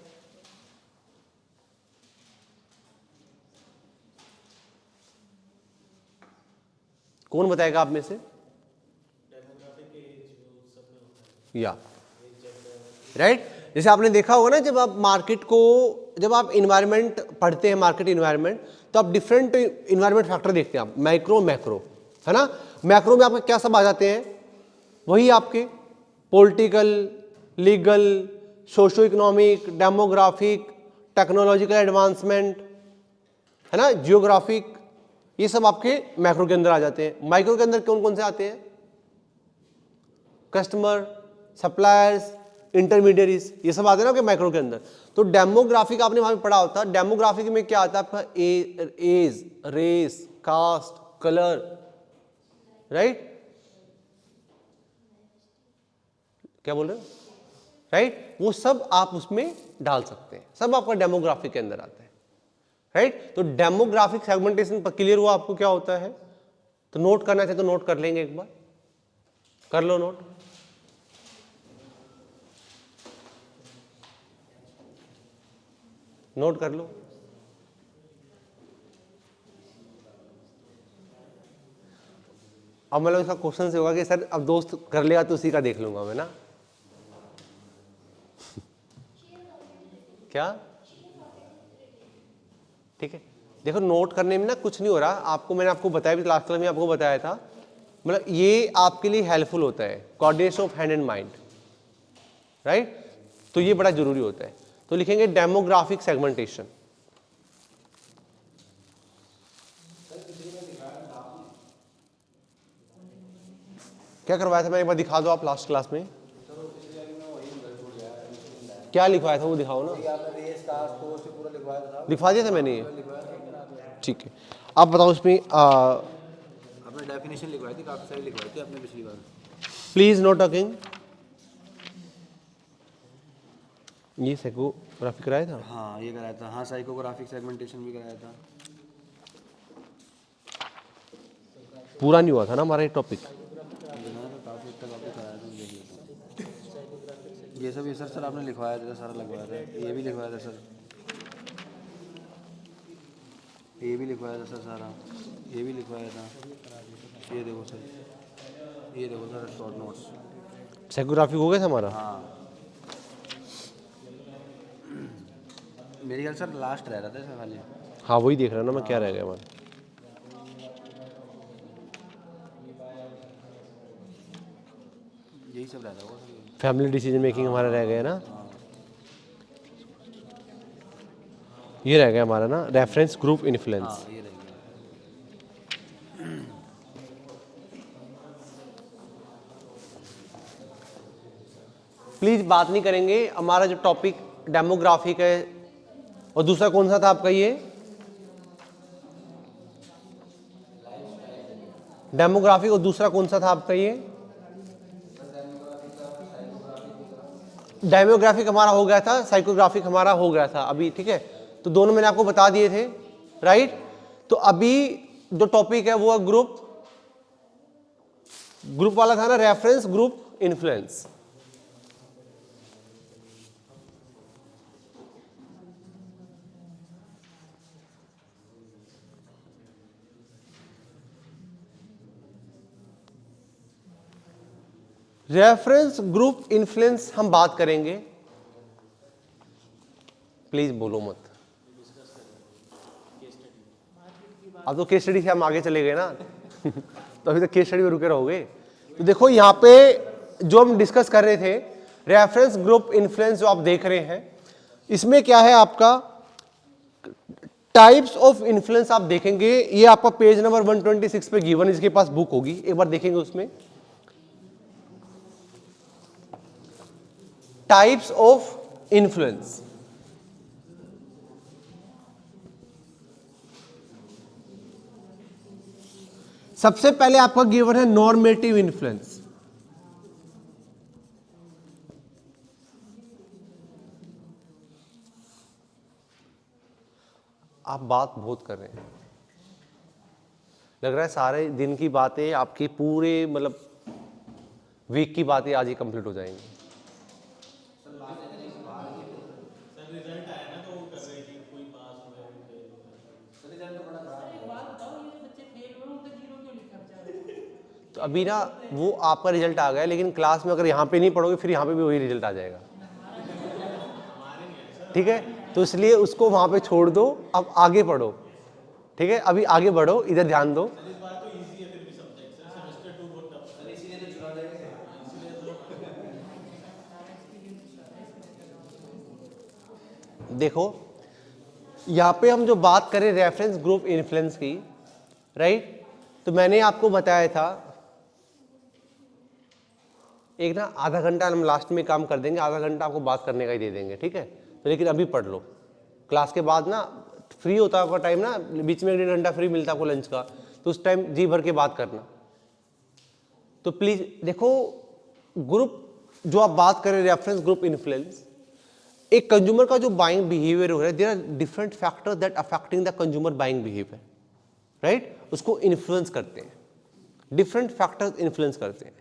कौन बताएगा आप में से? या राइट जैसे आपने देखा होगा ना, जब आप मार्केट को, जब आप इन्वायरमेंट पढ़ते हैं, मार्केट इन्वायरमेंट, तो आप डिफरेंट इन्वायरमेंट फैक्टर देखते हैं आप, माइक्रो मैक्रो, है ना। मैक्रो में आपके क्या सब आ जाते हैं? वही आपके political, legal, socio economic, demographic, technological advancement, है ना, जियोग्राफिक, ये सब आपके मैक्रो के अंदर आ जाते हैं। माइक्रो के अंदर कौन कौन से आते हैं? कस्टमर, सप्लायर्स, इंटरमीडियरीज, ये सब आते हैं ना आपके माइक्रो के अंदर। तो डेमोग्राफिक आपने वहां पे पढ़ा होता है। डेमोग्राफिक में क्या आता है आपका? Age, race, caste, colour, right, क्या बोल रहे हो? राइट, वो सब आप उसमें डाल सकते हैं, सब आपका डेमोग्राफिक के अंदर आता है, राइट। तो डेमोग्राफिक सेगमेंटेशन पर क्लियर हुआ आपको क्या होता है? तो नोट करना चाहिए तो नोट कर लेंगे, एक बार कर लो नोट। नोट कर लो। अब मतलब इसका क्वेश्चन से होगा कि सर अब दोस्त कर लेगा तो उसी का देख लूंगा मैं ना। क्या? ठीक है, देखो नोट करने में ना कुछ नहीं हो रहा आपको, मैंने आपको बताया भी, लास्ट क्लास में आपको बताया था, मतलब ये आपके लिए हेल्पफुल होता है, coordination of hand and mind, right. तो ये बड़ा जरूरी होता है। तो लिखेंगे डेमोग्राफिक सेगमेंटेशन। क्या करवाया था मैं, एक बार दिखा दो आप लास्ट क्लास में क्या लिखवाया था, वो दिखाओ ना। लिखवा दिया था मैंने ये, ठीक है। आप बताओ इसमें
आपने डेफिनेशन लिखवाई थी, काफी सारी लिखवाई थी आपने पिछली बार।
Please no talking. ये साइकोग्राफी कराया था?
हाँ ये कराया था, हाँ साइकोग्राफिक सेगमेंटेशन भी कराया था।
पूरा नहीं हुआ था ना हमारा ये टॉपिक।
काफी तक आपने कराया था, ये सब, ये सर आपने लिखवाया था, सारा लगवाया था। ये भी लिखवाया था सर, ये भी लिखवाया था सर सारा, ये भी लिखवाया था। ये देखो सर, ये देखो सर शॉर्ट नोट्स।
साइकोग्राफी हो गया था हमारा?
हाँ मेरी ख्याल सर लास्ट रह रहा था सर खाली।
हाँ वही देख रहा ना मैं, क्या रह गया हमारा।
यही सब रहता होगा सर।
फैमिली डिसीजन मेकिंग हमारा रह गया ना, ये रह गया हमारा ना, रेफरेंस ग्रुप इन्फ्लुएंस।
हाँ ये रह गया।
प्लीज बात नहीं करेंगे, हमारा जो टॉपिक डेमोग्राफिक है, और दूसरा कौन सा था आपका? ये डेमोग्राफिक, और दूसरा कौन सा था आपका? ये डेमोग्राफिक हमारा हो गया था, साइकोग्राफिक हमारा हो गया था अभी, ठीक है। तो दोनों मैंने आपको बता दिए थे, राइट। तो अभी जो टॉपिक है वो है ग्रुप वाला था ना, reference group influence. Reference group influence हम बात करेंगे, प्लीज बोलो मत। अब तो केस स्टडी से हम आगे चले गए ना तो अभी तक केस स्टडी में रुके रहोगे। तो देखो यहाँ पे जो हम डिस्कस कर रहे थे, रेफरेंस ग्रुप इन्फ्लुएंस जो आप देख रहे हैं, इसमें क्या है आपका टाइप्स ऑफ इन्फ्लुएंस आप देखेंगे। ये आपका पेज नंबर 126 पे गिवन, इसके पास बुक होगी, एक बार देखेंगे उसमें टाइप्स ऑफ इन्फ्लुएंस। सबसे पहले आपका गिवन है नॉर्मेटिव इन्फ्लुएंस। आप बात बहुत कर रहे हैं, लग रहा है सारे दिन की बातें आपकी, पूरे मतलब वीक की बातें आज ही कंप्लीट हो जाएंगी।
सर रिजल्ट आया ना तो वो कर रहे कि कोई पास हुआ है, फेल हुआ है।
एक बात बताओ, ये जो बच्चे फेल हुए उनका जीरो क्यों लिखा बेचारे?
तो अभी ना वो आपका रिजल्ट आ गया, लेकिन क्लास में अगर यहाँ पे नहीं पढ़ोगे फिर यहाँ पे भी वही रिजल्ट आ जाएगा, ठीक है। तो इसलिए उसको वहाँ पे छोड़ दो, अब आगे पढ़ो, ठीक है। अभी आगे बढ़ो, इधर ध्यान दो।
इस बार तो इजी है फिर भी सब्जेक्ट, सेमेस्टर 2 बहुत टफ है, इसीलिए तो चुरा देंगे।
देखो यहाँ पे हम जो बात करें रेफरेंस ग्रुप इन्फ्लुएंस की, राइट, तो मैंने आपको बताया था एक ना आधा घंटा हम लास्ट में काम कर देंगे, आधा घंटा आपको बात करने का ही दे देंगे, ठीक है। तो लेकिन अभी पढ़ लो, क्लास के बाद ना फ्री होता है आपका टाइम ना, बीच में 1.5 घंटा फ्री मिलता है आपको लंच का, तो उस टाइम जी भर के बात करना। तो प्लीज देखो, ग्रुप जो आप बात करें रेफरेंस ग्रुप इन्फ्लुएंस, एक कंज्यूमर का जो बाइंग बिहेवियर हो रहा है, there are different factors that affecting the consumer buying behaviour, right, उसको इन्फ्लुएंस करते हैं, डिफरेंट फैक्टर्स इन्फ्लुएंस करते हैं।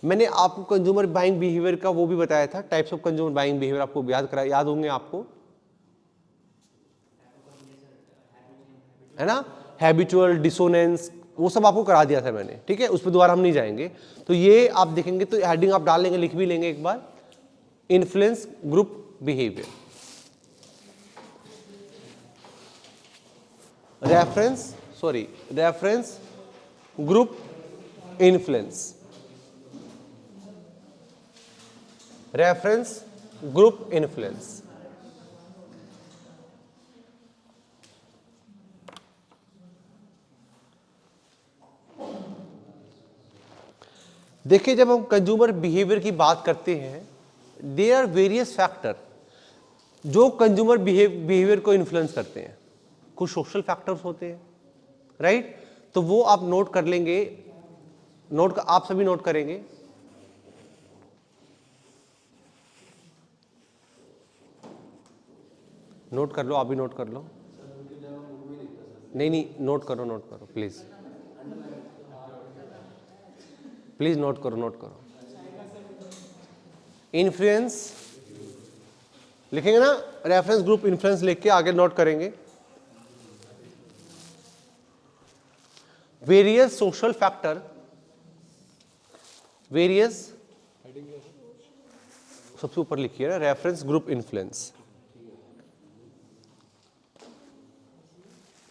मैंने आपको कंज्यूमर बाइंग बिहेवियर का वो भी बताया था, types of consumer buying behaviour आपको याद होंगे आपको, है ना, हैबिचुअल, डिसोनेंस, वो सब आपको करा दिया था मैंने, ठीक है, उस पर दोबारा हम नहीं जाएंगे। तो ये आप देखेंगे तो हेडिंग आप डाल लेंगे, लिख भी लेंगे एक बार, influence group behaviour, reference group influence, reference group influence. देखिए, जब हम कंज्यूमर बिहेवियर की बात करते हैं, देयर आर वेरियस फैक्टर जो कंज्यूमर बिहेवियर को इन्फ्लुएंस करते हैं। कुछ सोशल फैक्टर्स होते हैं, राइट, तो वो आप नोट कर लेंगे, आप सभी नोट करेंगे। नोट कर लो, आप भी नोट कर लो। नहीं, नोट करो प्लीज नोट करो। इन्फ्लुएंस लिखेंगे ना, रेफरेंस ग्रुप इन्फ्लुएंस लिख के आगे नोट करेंगे। वेरियस सोशल फैक्टर, सबसे ऊपर लिखिए ना, reference group influence,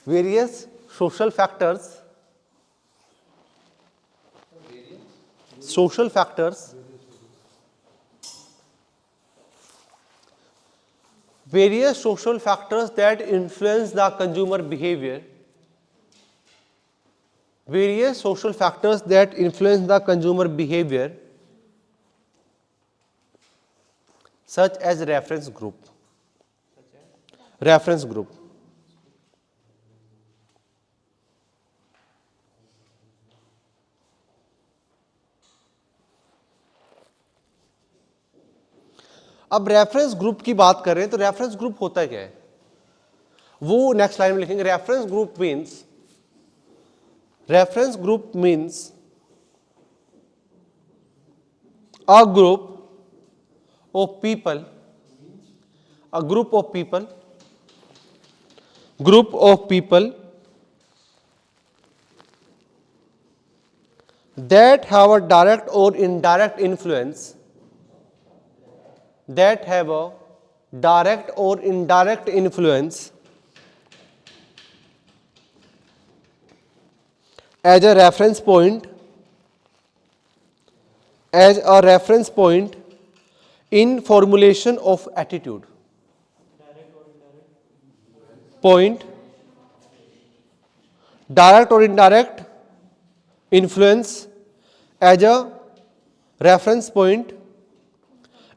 various social factors, various social factors that influence the consumer behavior, such as reference group, अब रेफरेंस ग्रुप की बात करें तो रेफरेंस ग्रुप होता क्या है, वो नेक्स्ट लाइन में लिखेंगे। Reference group means a group of people that have a direct or indirect influence as a reference point in formulation of attitude. Direct or indirect influence as a reference point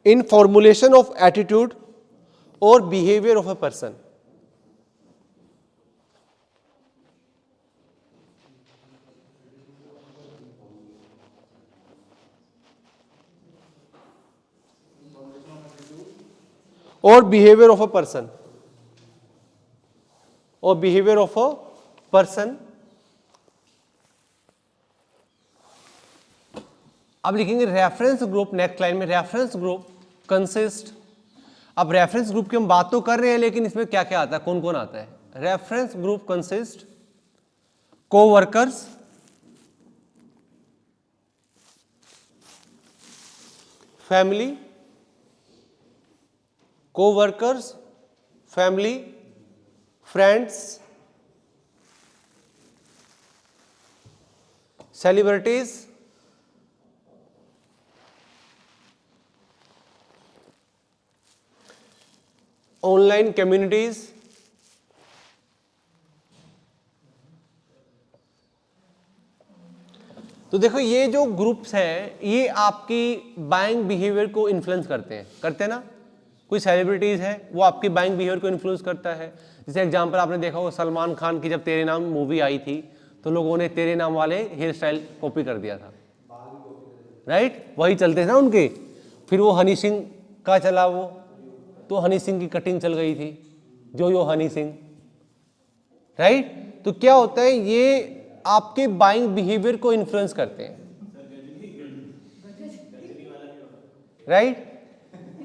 in formulation of attitude or behavior of a person. Or behavior of a person. अब लिखेंगे reference group, next line में reference group consist. अब reference group की हम बात तो कर रहे हैं, लेकिन इसमें क्या क्या आता है, कौन कौन आता है। Reference group consist coworkers, family, co-workers, family, friends, celebrities, online communities, तो देखो ये जो ग्रुप्स हैं ये आपकी बाइंग बिहेवियर को इन्फ्लुएंस करते हैं ना। कोई सेलिब्रिटीज है वो आपकी बाइंग बिहेवियर को इन्फ्लुएंस करता है। जैसे एग्जांपल आपने देखा होगा सलमान खान की जब तेरे नाम मूवी आई थी तो लोगों ने तेरे नाम वाले हेयर स्टाइल कॉपी कर दिया था, राइट, वही चलते थे ना उनके। फिर वो हनी सिंह का चला वो, तो हनी सिंह की कटिंग चल गई थी, जो हनी सिंह, राइट। तो क्या होता है ये आपके बाइंग बिहेवियर को इन्फ्लुएंस करते हैं, राइट।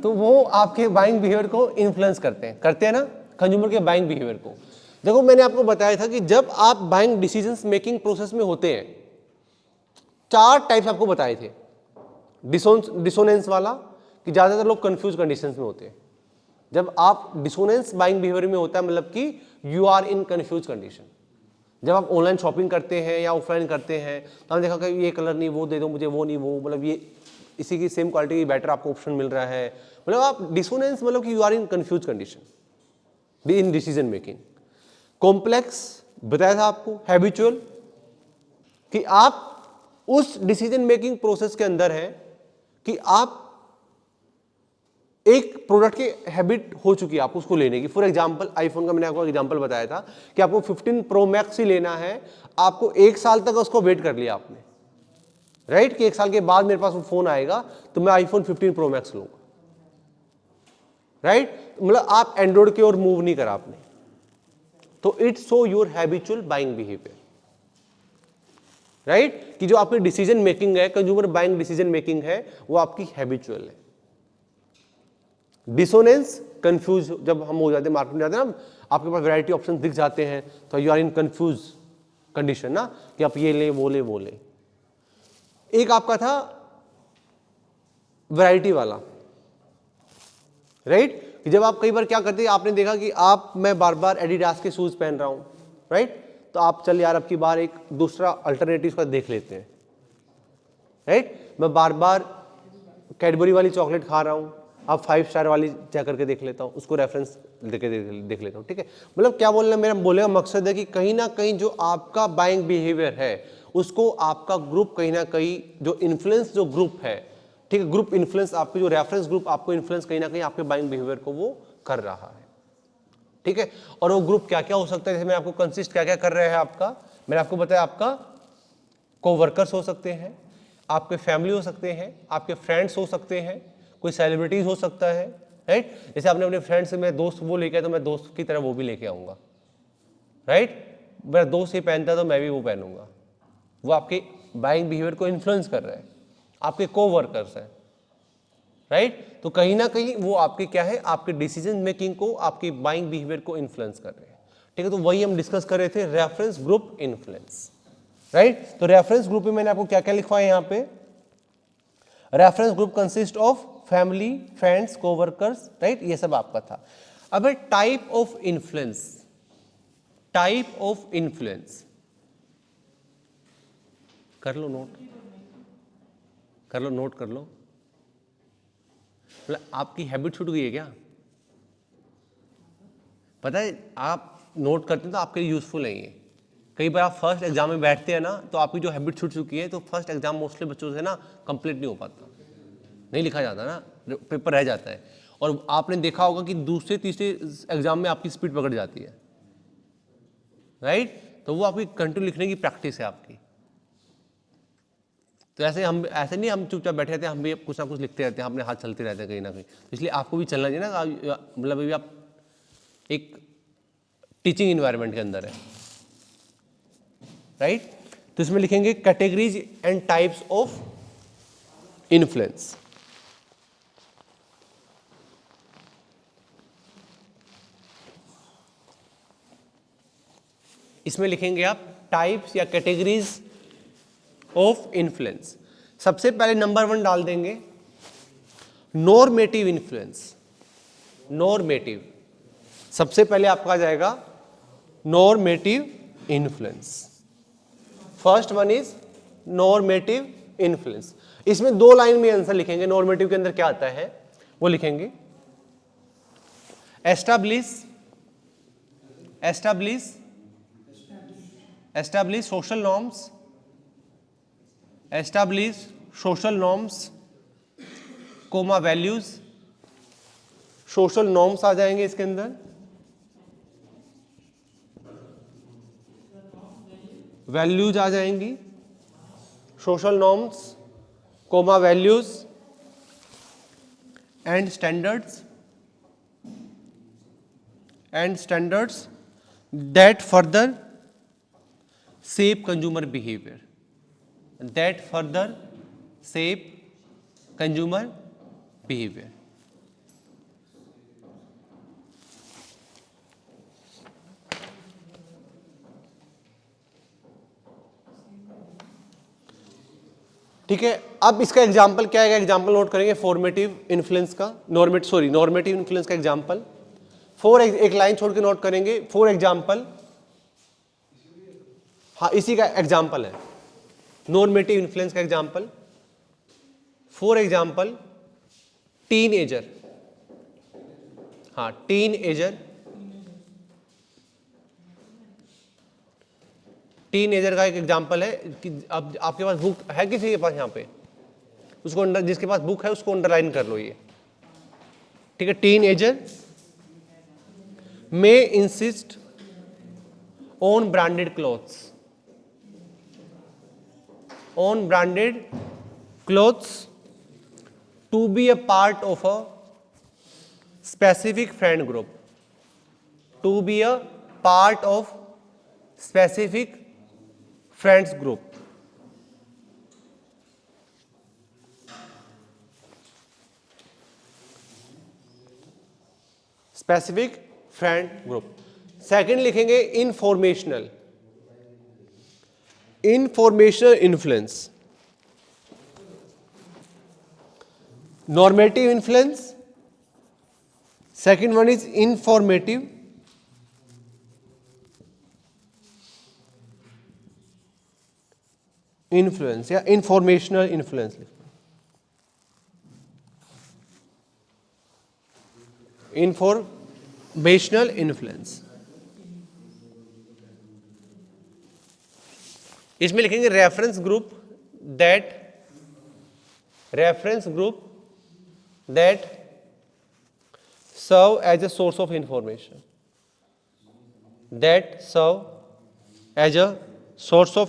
तो वो आपके बाइंग बिहेवियर को इन्फ्लुएंस करते हैं ना, कंज्यूमर के बाइंग बिहेवियर को। देखो मैंने आपको बताया था कि जब आप बाइंग डिसीजंस मेकिंग प्रोसेस में होते हैं, 4 टाइप्स आपको बताए थे। डिसोनेंस वाला कि ज्यादातर लोग कंफ्यूज कंडीशंस में होते हैं। जब आप डिसोनेंस बाइंग बिहेवियर में होता है मतलब कि you are in confuse condition. जब आप ऑनलाइन शॉपिंग करते हैं या ऑफलाइन करते हैं तो हमने देखा कि ये कलर नहीं वो दे दो मुझे, वो नहीं वो, मतलब ये इसी की सेम क्वालिटी की बेटर आपको ऑप्शन मिल रहा है, मतलब आप डिसोनेंस मतलब कि you are in confuse condition in decision making. Complex बताया था आपको, हैबिचुअल कि आप उस डिसीजन मेकिंग प्रोसेस के अंदर है कि आप एक प्रोडक्ट की हैबिट हो चुकी है आपको उसको लेने की। फॉर एग्जांपल आईफोन का मैंने आपको एग्जांपल बताया था कि आपको 15 प्रो मैक्स ही लेना है, आपको 1 साल तक उसको वेट कर लिया आपने, राइट, कि 1 साल के बाद मेरे पास वो फोन आएगा तो मैं आईफोन 15 प्रो मैक्स लूंगा, राइट। मतलब आप एंड्रॉइड की ओर मूव नहीं करा आपने, तो it's so your habitual buying behaviour, right, कि जो आपकी डिसीजन मेकिंग है, कंज्यूमर बाइंग डिसीजन मेकिंग है, वो आपकी हैबिचुअल है। डिसोनेंस कंफ्यूज जब हम हो जाते हैं, मार्केट में जाते हैं ना, आपके पास वैरायटी ऑप्शन दिख जाते हैं तो you are in confuse condition ना, कि आप ये ले वो ले वो ले। एक आपका था वैरायटी वाला, राइट, कि जब आप कई बार क्या करते हैं, आपने देखा कि मैं बार बार एडिडास के शूज पहन रहा हूं, राइट, तो आप चल यार अब की बार एक दूसरा अल्टरनेटिव का देख लेते हैं, राइट। मैं बार बार कैडबरी वाली चॉकलेट खा रहा हूं, अब 5 स्टार वाली चेक करके देख लेता हूं, उसको रेफरेंस देख लेता हूं, ठीक है। मतलब क्या बोलना मेरा बोलने का मकसद है कि कहीं ना कहीं जो आपका बाइंग बिहेवियर है उसको आपका ग्रुप कहीं ना कहीं जो इन्फ्लुएंस जो ग्रुप है, ठीक है, ग्रुप इन्फ्लुएंस आपके जो रेफरेंस ग्रुप आपको इन्फ्लुएंस कहीं ना कहीं आपके बाइंग बिहेवियर को वो कर रहा है, ठीक है। और वो ग्रुप क्या क्या हो सकता है, जैसे मैं आपको कंसिस्ट क्या क्या कर रहा है आपका, मैंने आपको बताया आपका कोवर्कर्स हो सकते हैं, आपके फैमिली हो सकते हैं, आपके फ्रेंड्स हो सकते हैं, कोई सेलिब्रिटीज हो सकता है, राइट। जैसे आपने अपने फ्रेंड से मेरे दोस्त वो लेके आया तो मैं दोस्त की तरह वो भी लेके आऊंगा, राइट। मेरा दोस्त ये पहनता है तो मैं भी वो पहनूंगा, वो आपके बाइंग बिहेवियर को इन्फ्लुएंस कर रहा है। आपके कोवर्कर्स हैं, राइट, तो कहीं ना कहीं वो आपके क्या है, आपके डिसीजन मेकिंग को, आपकी बाइंग बिहेवियर को इन्फ्लुएंस कर रहे हैं, ठीक है। तो वही हम डिस्कस कर रहे थे, रेफरेंस ग्रुप इन्फ्लुएंस, राइट। तो रेफरेंस ग्रुप में मैंने आपको क्या क्या लिखवाया यहाँ पे, reference group consist of family, friends, coworkers, right, ये सब आपका था। अब type of influence, type of influence कर लो नोट, कर लो नोट कर लो। मतलब आपकी हैबिट छूट गई है क्या, पता है, आप नोट करते हैं तो आपके लिए यूजफुल नहीं है। कई बार आप फर्स्ट एग्जाम में बैठते हैं ना तो आपकी जो हैबिट छूट चुकी है, तो फर्स्ट एग्जाम मोस्टली बच्चों से ना कंप्लीट नहीं हो पाता, नहीं लिखा जाता ना, पेपर रह जाता है। और आपने देखा होगा कि दूसरे तीसरे एग्जाम में आपकी स्पीड पकड़ जाती है, राइट, तो वो आपकी कंटिन्यू लिखने की प्रैक्टिस है आपकी। तो ऐसे नहीं हम चुपचाप बैठे रहते हैं, हम भी कुछ ना कुछ लिखते रहते हैं, अपने हाथ चलते रहते हैं कहीं ना कहीं। तो इसलिए आपको भी चलना चाहिए ना, मतलब अभी आप एक टीचिंग इन्वायरमेंट के अंदर है, राइट। तो इसमें लिखेंगे categories and types of influence. इसमें लिखेंगे आप टाइप्स या कैटेगरीज ऑफ इन्फ्लुएंस। सबसे पहले नंबर 1 डाल देंगे नॉर्मेटिव इन्फ्लुएंस, नॉर्मेटिव, सबसे पहले आपका आ जाएगा normative influence. First one is normative influence. इसमें 2 लाइन में आंसर लिखेंगे, नॉर्मेटिव के अंदर क्या आता है वो लिखेंगे। Establish social norms, establish social norms comma values, social norms आ जाएंगे इसके अंदर, वैल्यूज आ जाएंगी, social norms comma values and standards that further shape consumer behavior, that further shape consumer behavior। ठीक है, अब इसका एग्जाम्पल क्या है, एग्जाम्पल नोट करेंगे फॉर्मेटिव इन्फ्लुएंस का, नॉर्मेटिव इन्फ्लुएंस का एग्जाम्पल। एक लाइन छोड़ के नोट करेंगे, फॉर एग्जाम्पल, हाँ इसी का एग्जाम्पल है नॉर्मेटिव इन्फ्लुएंस का एग्जाम्पल। फॉर एग्जाम्पल टीनएजर, हाँ टीनएजर का एक एग्जाम्पल है कि अब आपके पास बुक है, किसी के पास यहाँ पे, उसको जिसके पास बुक है उसको अंडरलाइन कर लो ये, ठीक है। Teenager may insist on branded clothes, to be a part of a specific friend group, to be a part of specific friends group। Specific friend group. Second लिखेंगे informational influence, normative influence, second one is informative influence या informational influence. Informational influence, इसमें लिखेंगे reference group that serve as a source of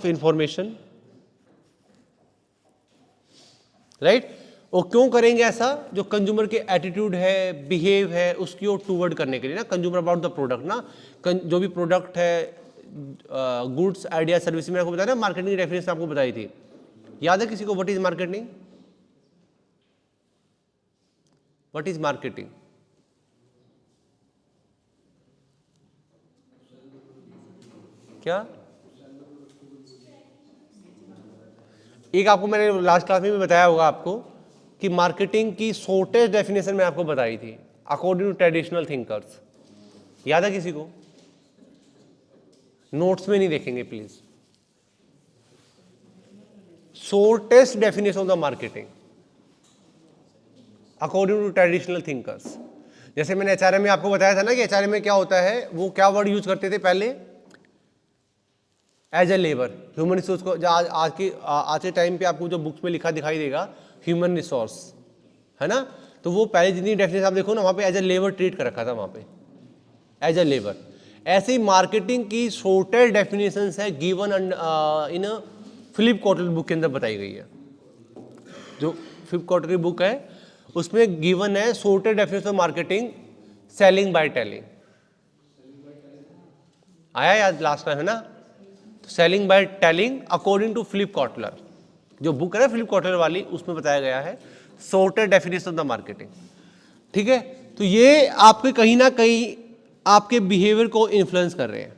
information, right. और क्यों करेंगे ऐसा, जो consumer के एटीट्यूड है, बिहेव है, उसकी ओर टूवर्ड करने के लिए ना, कंज्यूमर अबाउट द प्रोडक्ट ना, जो भी प्रोडक्ट है, गुड्स आइडिया सर्विस में आपको बताया ना, मार्केटिंग की डेफिनेशन आपको बताई थी, याद है किसी को? What is marketing? What is marketing? क्या? एक आपको मैंने लास्ट क्लास में भी बताया होगा आपको कि मार्केटिंग की शॉर्टेस्ट डेफिनेशन मैं आपको बताई थी अकॉर्डिंग टू ट्रेडिशनल थिंकर्स, याद है किसी को? नोट्स में नहीं देखेंगे please. Shortest definition of the marketing according to traditional thinkers. जैसे मैंने एचआरएम में आपको बताया था ना कि एचआरएम में क्या होता है, वो क्या वर्ड यूज करते थे पहले, as a labour, human resource को। आज के टाइम पे आपको जो बुक्स में लिखा दिखाई देगा ह्यूमन रिसोर्स, है ना, तो वो पहले जितनी डेफिनेशन आप देखो ना, वहाँ पे एज ए लेबर ट्रीट कर रखा था, वहाँ पे एज ए लेबर। ऐसे ही मार्केटिंग की शॉर्टेस्ट डेफिनेशंस है given in Philip Kotler book के अंदर बताई गई है। जो फिलिप कॉटलर की बुक है उसमें गिवन है shortest definition of marketing, selling by telling. आया याद लास्ट टाइम, है ना? Selling by telling according to Philip Kotler, जो बुक है ना फिलिप कॉटलर वाली, उसमें बताया गया है shortest definition of the marketing. ठीक है, तो ये आपके कहीं ना कहीं आपके बिहेवियर को इन्फ्लुएंस कर रहे हैं,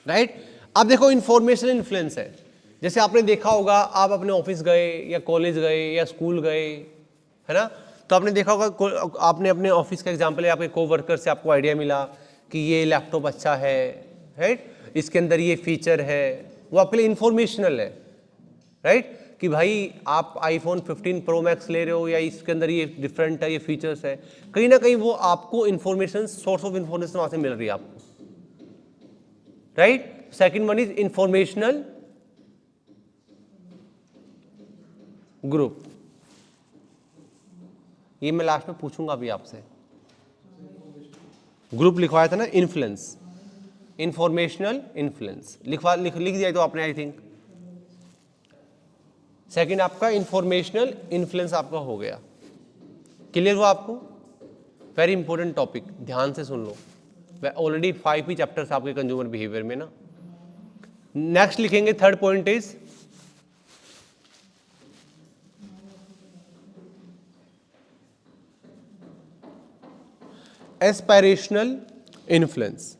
राइट। अब देखो इंफॉर्मेशन इन्फ्लुएंस है, जैसे आपने देखा होगा, आप अपने ऑफिस गए या कॉलेज गए या स्कूल गए, है ना, तो आपने देखा होगा, आपने अपने ऑफिस का एग्जांपल है, आपके कोवर्कर से आपको आइडिया मिला कि ये लैपटॉप अच्छा है, राइट, इसके अंदर ये फीचर है, वो आपके लिए इंफॉर्मेशनल है, राइट, कि भाई आप आईफोन 15 प्रो मैक्स ले रहे हो या इसके अंदर ये डिफरेंट है, ये फीचर्स है, कहीं ना कहीं वो आपको इंफॉर्मेशन, सोर्स ऑफ इंफॉर्मेशन वहां से मिल रही है आपको, right. Second one is informational group. ये मैं लास्ट में पूछूंगा अभी आपसे. ग्रुप लिखवाया था ना, इन्फ्लुएंस, इंफॉर्मेशनल इन्फ्लुएंस लिख दिया तो आपने, आई थिंक. सेकंड आपका इंफॉर्मेशनल इन्फ्लुएंस आपका हो गया. क्लियर हुआ आपको? वेरी इंपॉर्टेंट टॉपिक, ध्यान से सुन लो. ऑलरेडी 5 ही चैप्टर्स आपके कंज्यूमर बिहेवियर में ना. नेक्स्ट लिखेंगे, third point is aspirational influence.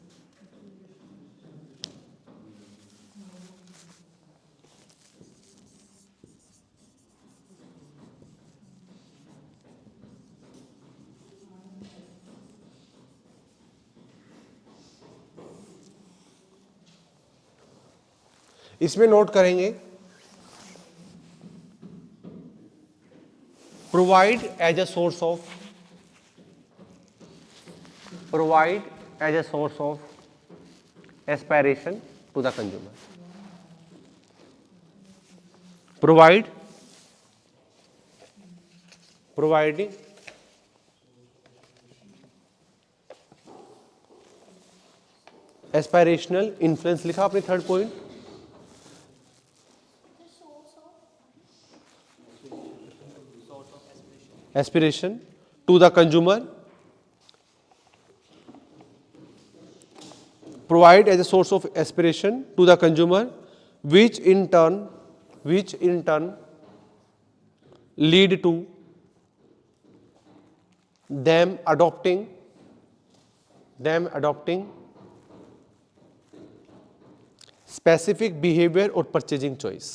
इसमें नोट करेंगे, provide as a source of, provide as a source of aspiration to the consumer. Providing aspirational influence लिखा आपने third point. Aspiration to the consumer, provide as a source of aspiration to the consumer, which in turn lead to them adopting specific behavior or purchasing choice.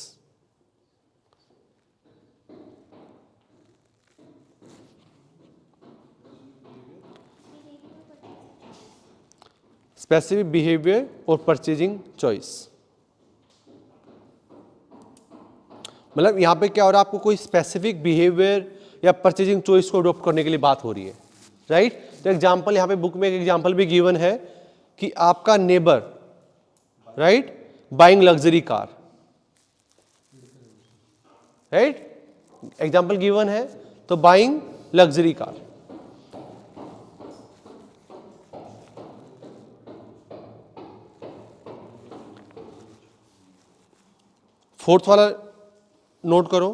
Specific behaviour और purchasing choice. मतलब यहां पे क्या हो रहा है, आपको कोई स्पेसिफिक बिहेवियर या परचेजिंग चॉइस को अडॉप्ट करने के लिए बात हो रही है, राइट. तो एग्जांपल यहां पे बुक में एक एग्जांपल भी गिवन है कि आपका neighbour, right, buying luxury car, right, example given है, तो बाइंग लग्जरी कार. फोर्थ वाला नोट करो,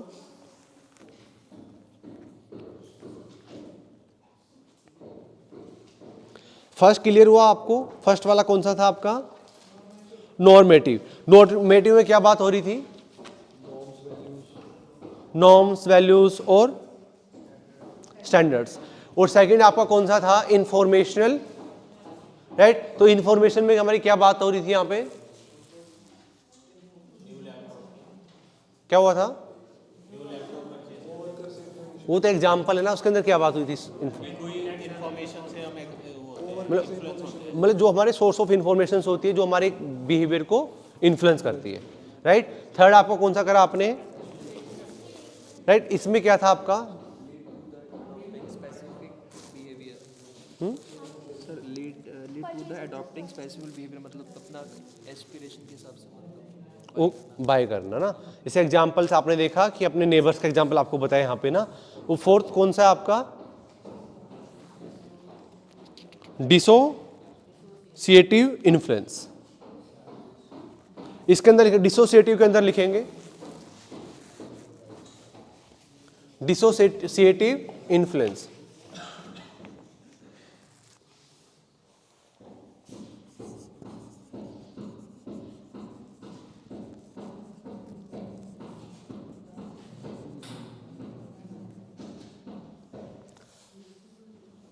फर्स्ट क्लियर हुआ आपको. फर्स्ट वाला कौन सा था आपका? नॉर्मेटिव. नॉर्मेटिव में क्या बात हो रही थी? नॉर्म्स, वैल्यूज और स्टैंडर्ड्स. और सेकंड आपका कौन सा था? Informational, right. तो इंफॉर्मेशन में हमारी क्या बात हो रही थी? यहां पे क्या हुआ था? वो तो एग्जाम्पल है ना, उसके अंदर क्या बात हुई थी? मतलब जो हमारे सोर्स ऑफ इंफॉर्मेशन होती है, जो हमारे बिहेवियर को इन्फ्लुएंस करती है, राइट. थर्ड आपको कौन सा करा आपने? राइट. इसमें क्या था आपका?
Sir lead to the adopting specific behaviour, मतलब अपना एस्पिरेशन के हिसाब से
वो बाय करना ना. जैसे एग्जांपल से आपने देखा कि अपने नेबर्स का एग्जांपल आपको बताया यहाँ पे ना. वो फोर्थ कौन सा है आपका? Dissociative influence. इसके अंदर डिसोसिएटिव के अंदर लिखेंगे डिसोसिएटिव इन्फ्लुएंस.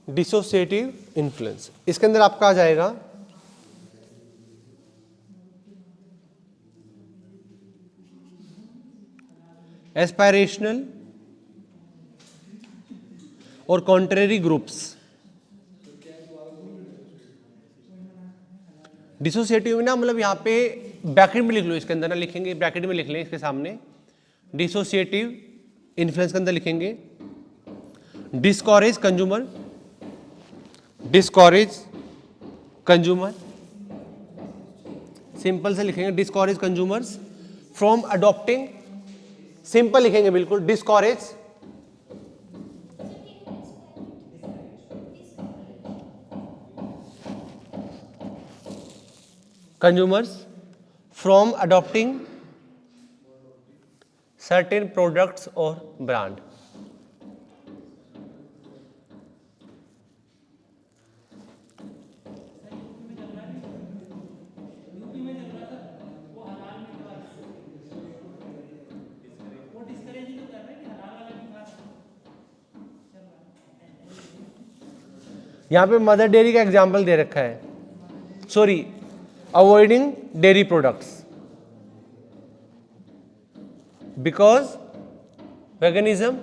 डिसोसिएटिव इन्फ्लुएंस, इसके अंदर आपका आ जाएगा एस्पायरेशनल और कॉन्ट्रेरी ग्रुप्स। डिसोसिएटिव ना मतलब यहाँ पे ब्रैकेट में लिख लो, इसके अंदर ना लिखेंगे, ब्रैकेट में लिख लें इसके सामने, डिसोसिएटिव इन्फ्लुएंस के अंदर लिखेंगे डिस्कॉरेज कंज्यूमर, डिस्कॉरेज कंज्यूमर, सिंपल से लिखेंगे डिस्कॉरेज कंज्यूमर्स फ्रॉम अडॉप्टिंग, सिंपल लिखेंगे बिल्कुल, डिस्कॉरेज consumers from adopting certain products or brand। यहां पे मदर डेयरी का एग्जाम्पल दे रखा है, sorry avoiding dairy products because veganism,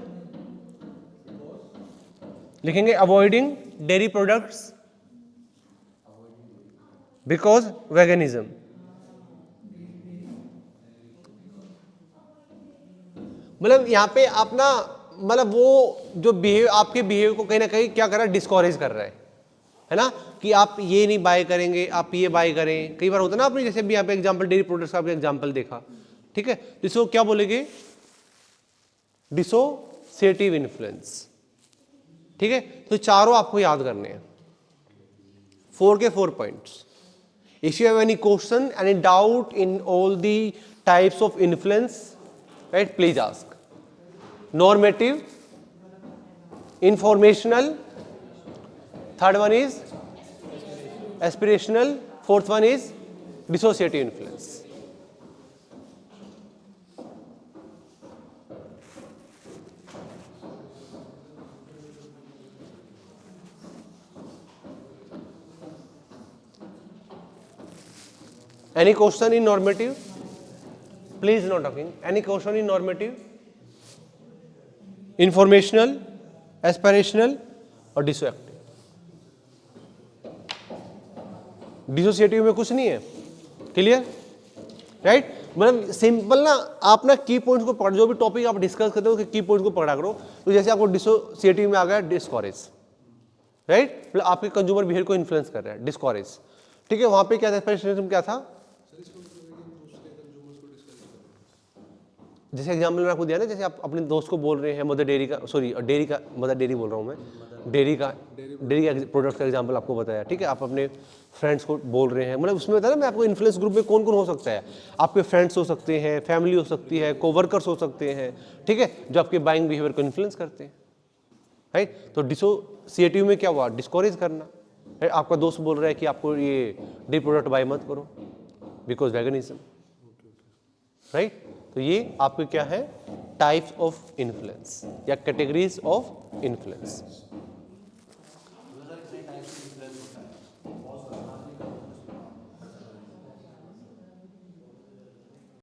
लिखेंगे avoiding dairy products because veganism. मतलब यहां पे आप ना मतलब वो जो बिहेव आपके बिहेवियर को कहीं ना कहीं क्या कर रहा है, डिस्करेज कर रहा है ना, कि आप ये नहीं बाय करेंगे, आप ये बाय करें। कई बार होता है ना, आपने जैसे भी यहाँ पे एग्जांपल डेयरी प्रोडक्ट्स का एग्जांपल देखा, ठीक है, तो इसको क्या बोलेंगे, डिसोसिएटिव इन्फ्लुएंस। ठीक है, तो चारों आपको याद करने हैं, 4 के 4 points. If you have any question, any doubt in all the types of influence, right, please ask. Normative, informational, third one is aspirational, fourth one is dissociative influence। Any question in normative? Please not talking. Any question in normative? Informational, aspirational और dissociative? Dissociative में कुछ नहीं है, clear, right. मतलब simple ना, आप ना की पॉइंट्स को पढ़, जो भी टॉपिक आप डिस्कस करते हो की पॉइंट्स को पढ़ा करो। तो जैसे आपको डिसोसिएटिव में आ गया डिस्करेज, राइट, मतलब आपके कंज्यूमर बिहेवियर को इन्फ्लुएंस कर रहा है, डिस्करेज। ठीक है, वहां पे क्या था, एस्पिरेशनिज्म क्या था, जैसे एग्जाम्पल मैंने आपको दिया ना, जैसे आप अपने दोस्त को बोल रहे हैं मदर डेयरी का, सॉरी डेयरी का, मदर डेयरी बोल रहा हूँ मैं, डेयरी का प्रोडक्ट का एग्जांपल आपको बताया। ठीक है, आप अपने फ्रेंड्स को बोल रहे हैं, मतलब उसमें बताया ना मैं आपको, इन्फ्लुएंस ग्रुप में कौन कौन हो सकता है, आपके फ्रेंड्स हो सकते हैं, फैमिली हो सकती है, कोवर्कर्स हो सकते हैं, ठीक है, जो आपके बाइंग बिहेवियर को इन्फ्लुएंस करते हैं, राइट। तो डिसोसिएटिव में क्या हुआ, डिस्करेज करना, राइट। आपका दोस्त बोल रहा है कि आपको ये डेयरी प्रोडक्ट बाय मत करो बिकॉज वेगनिज्म, राइट। तो ये आपके क्या है, टाइप्स ऑफ इन्फ्लुएंस या कैटेगरीज ऑफ इन्फ्लुएंस।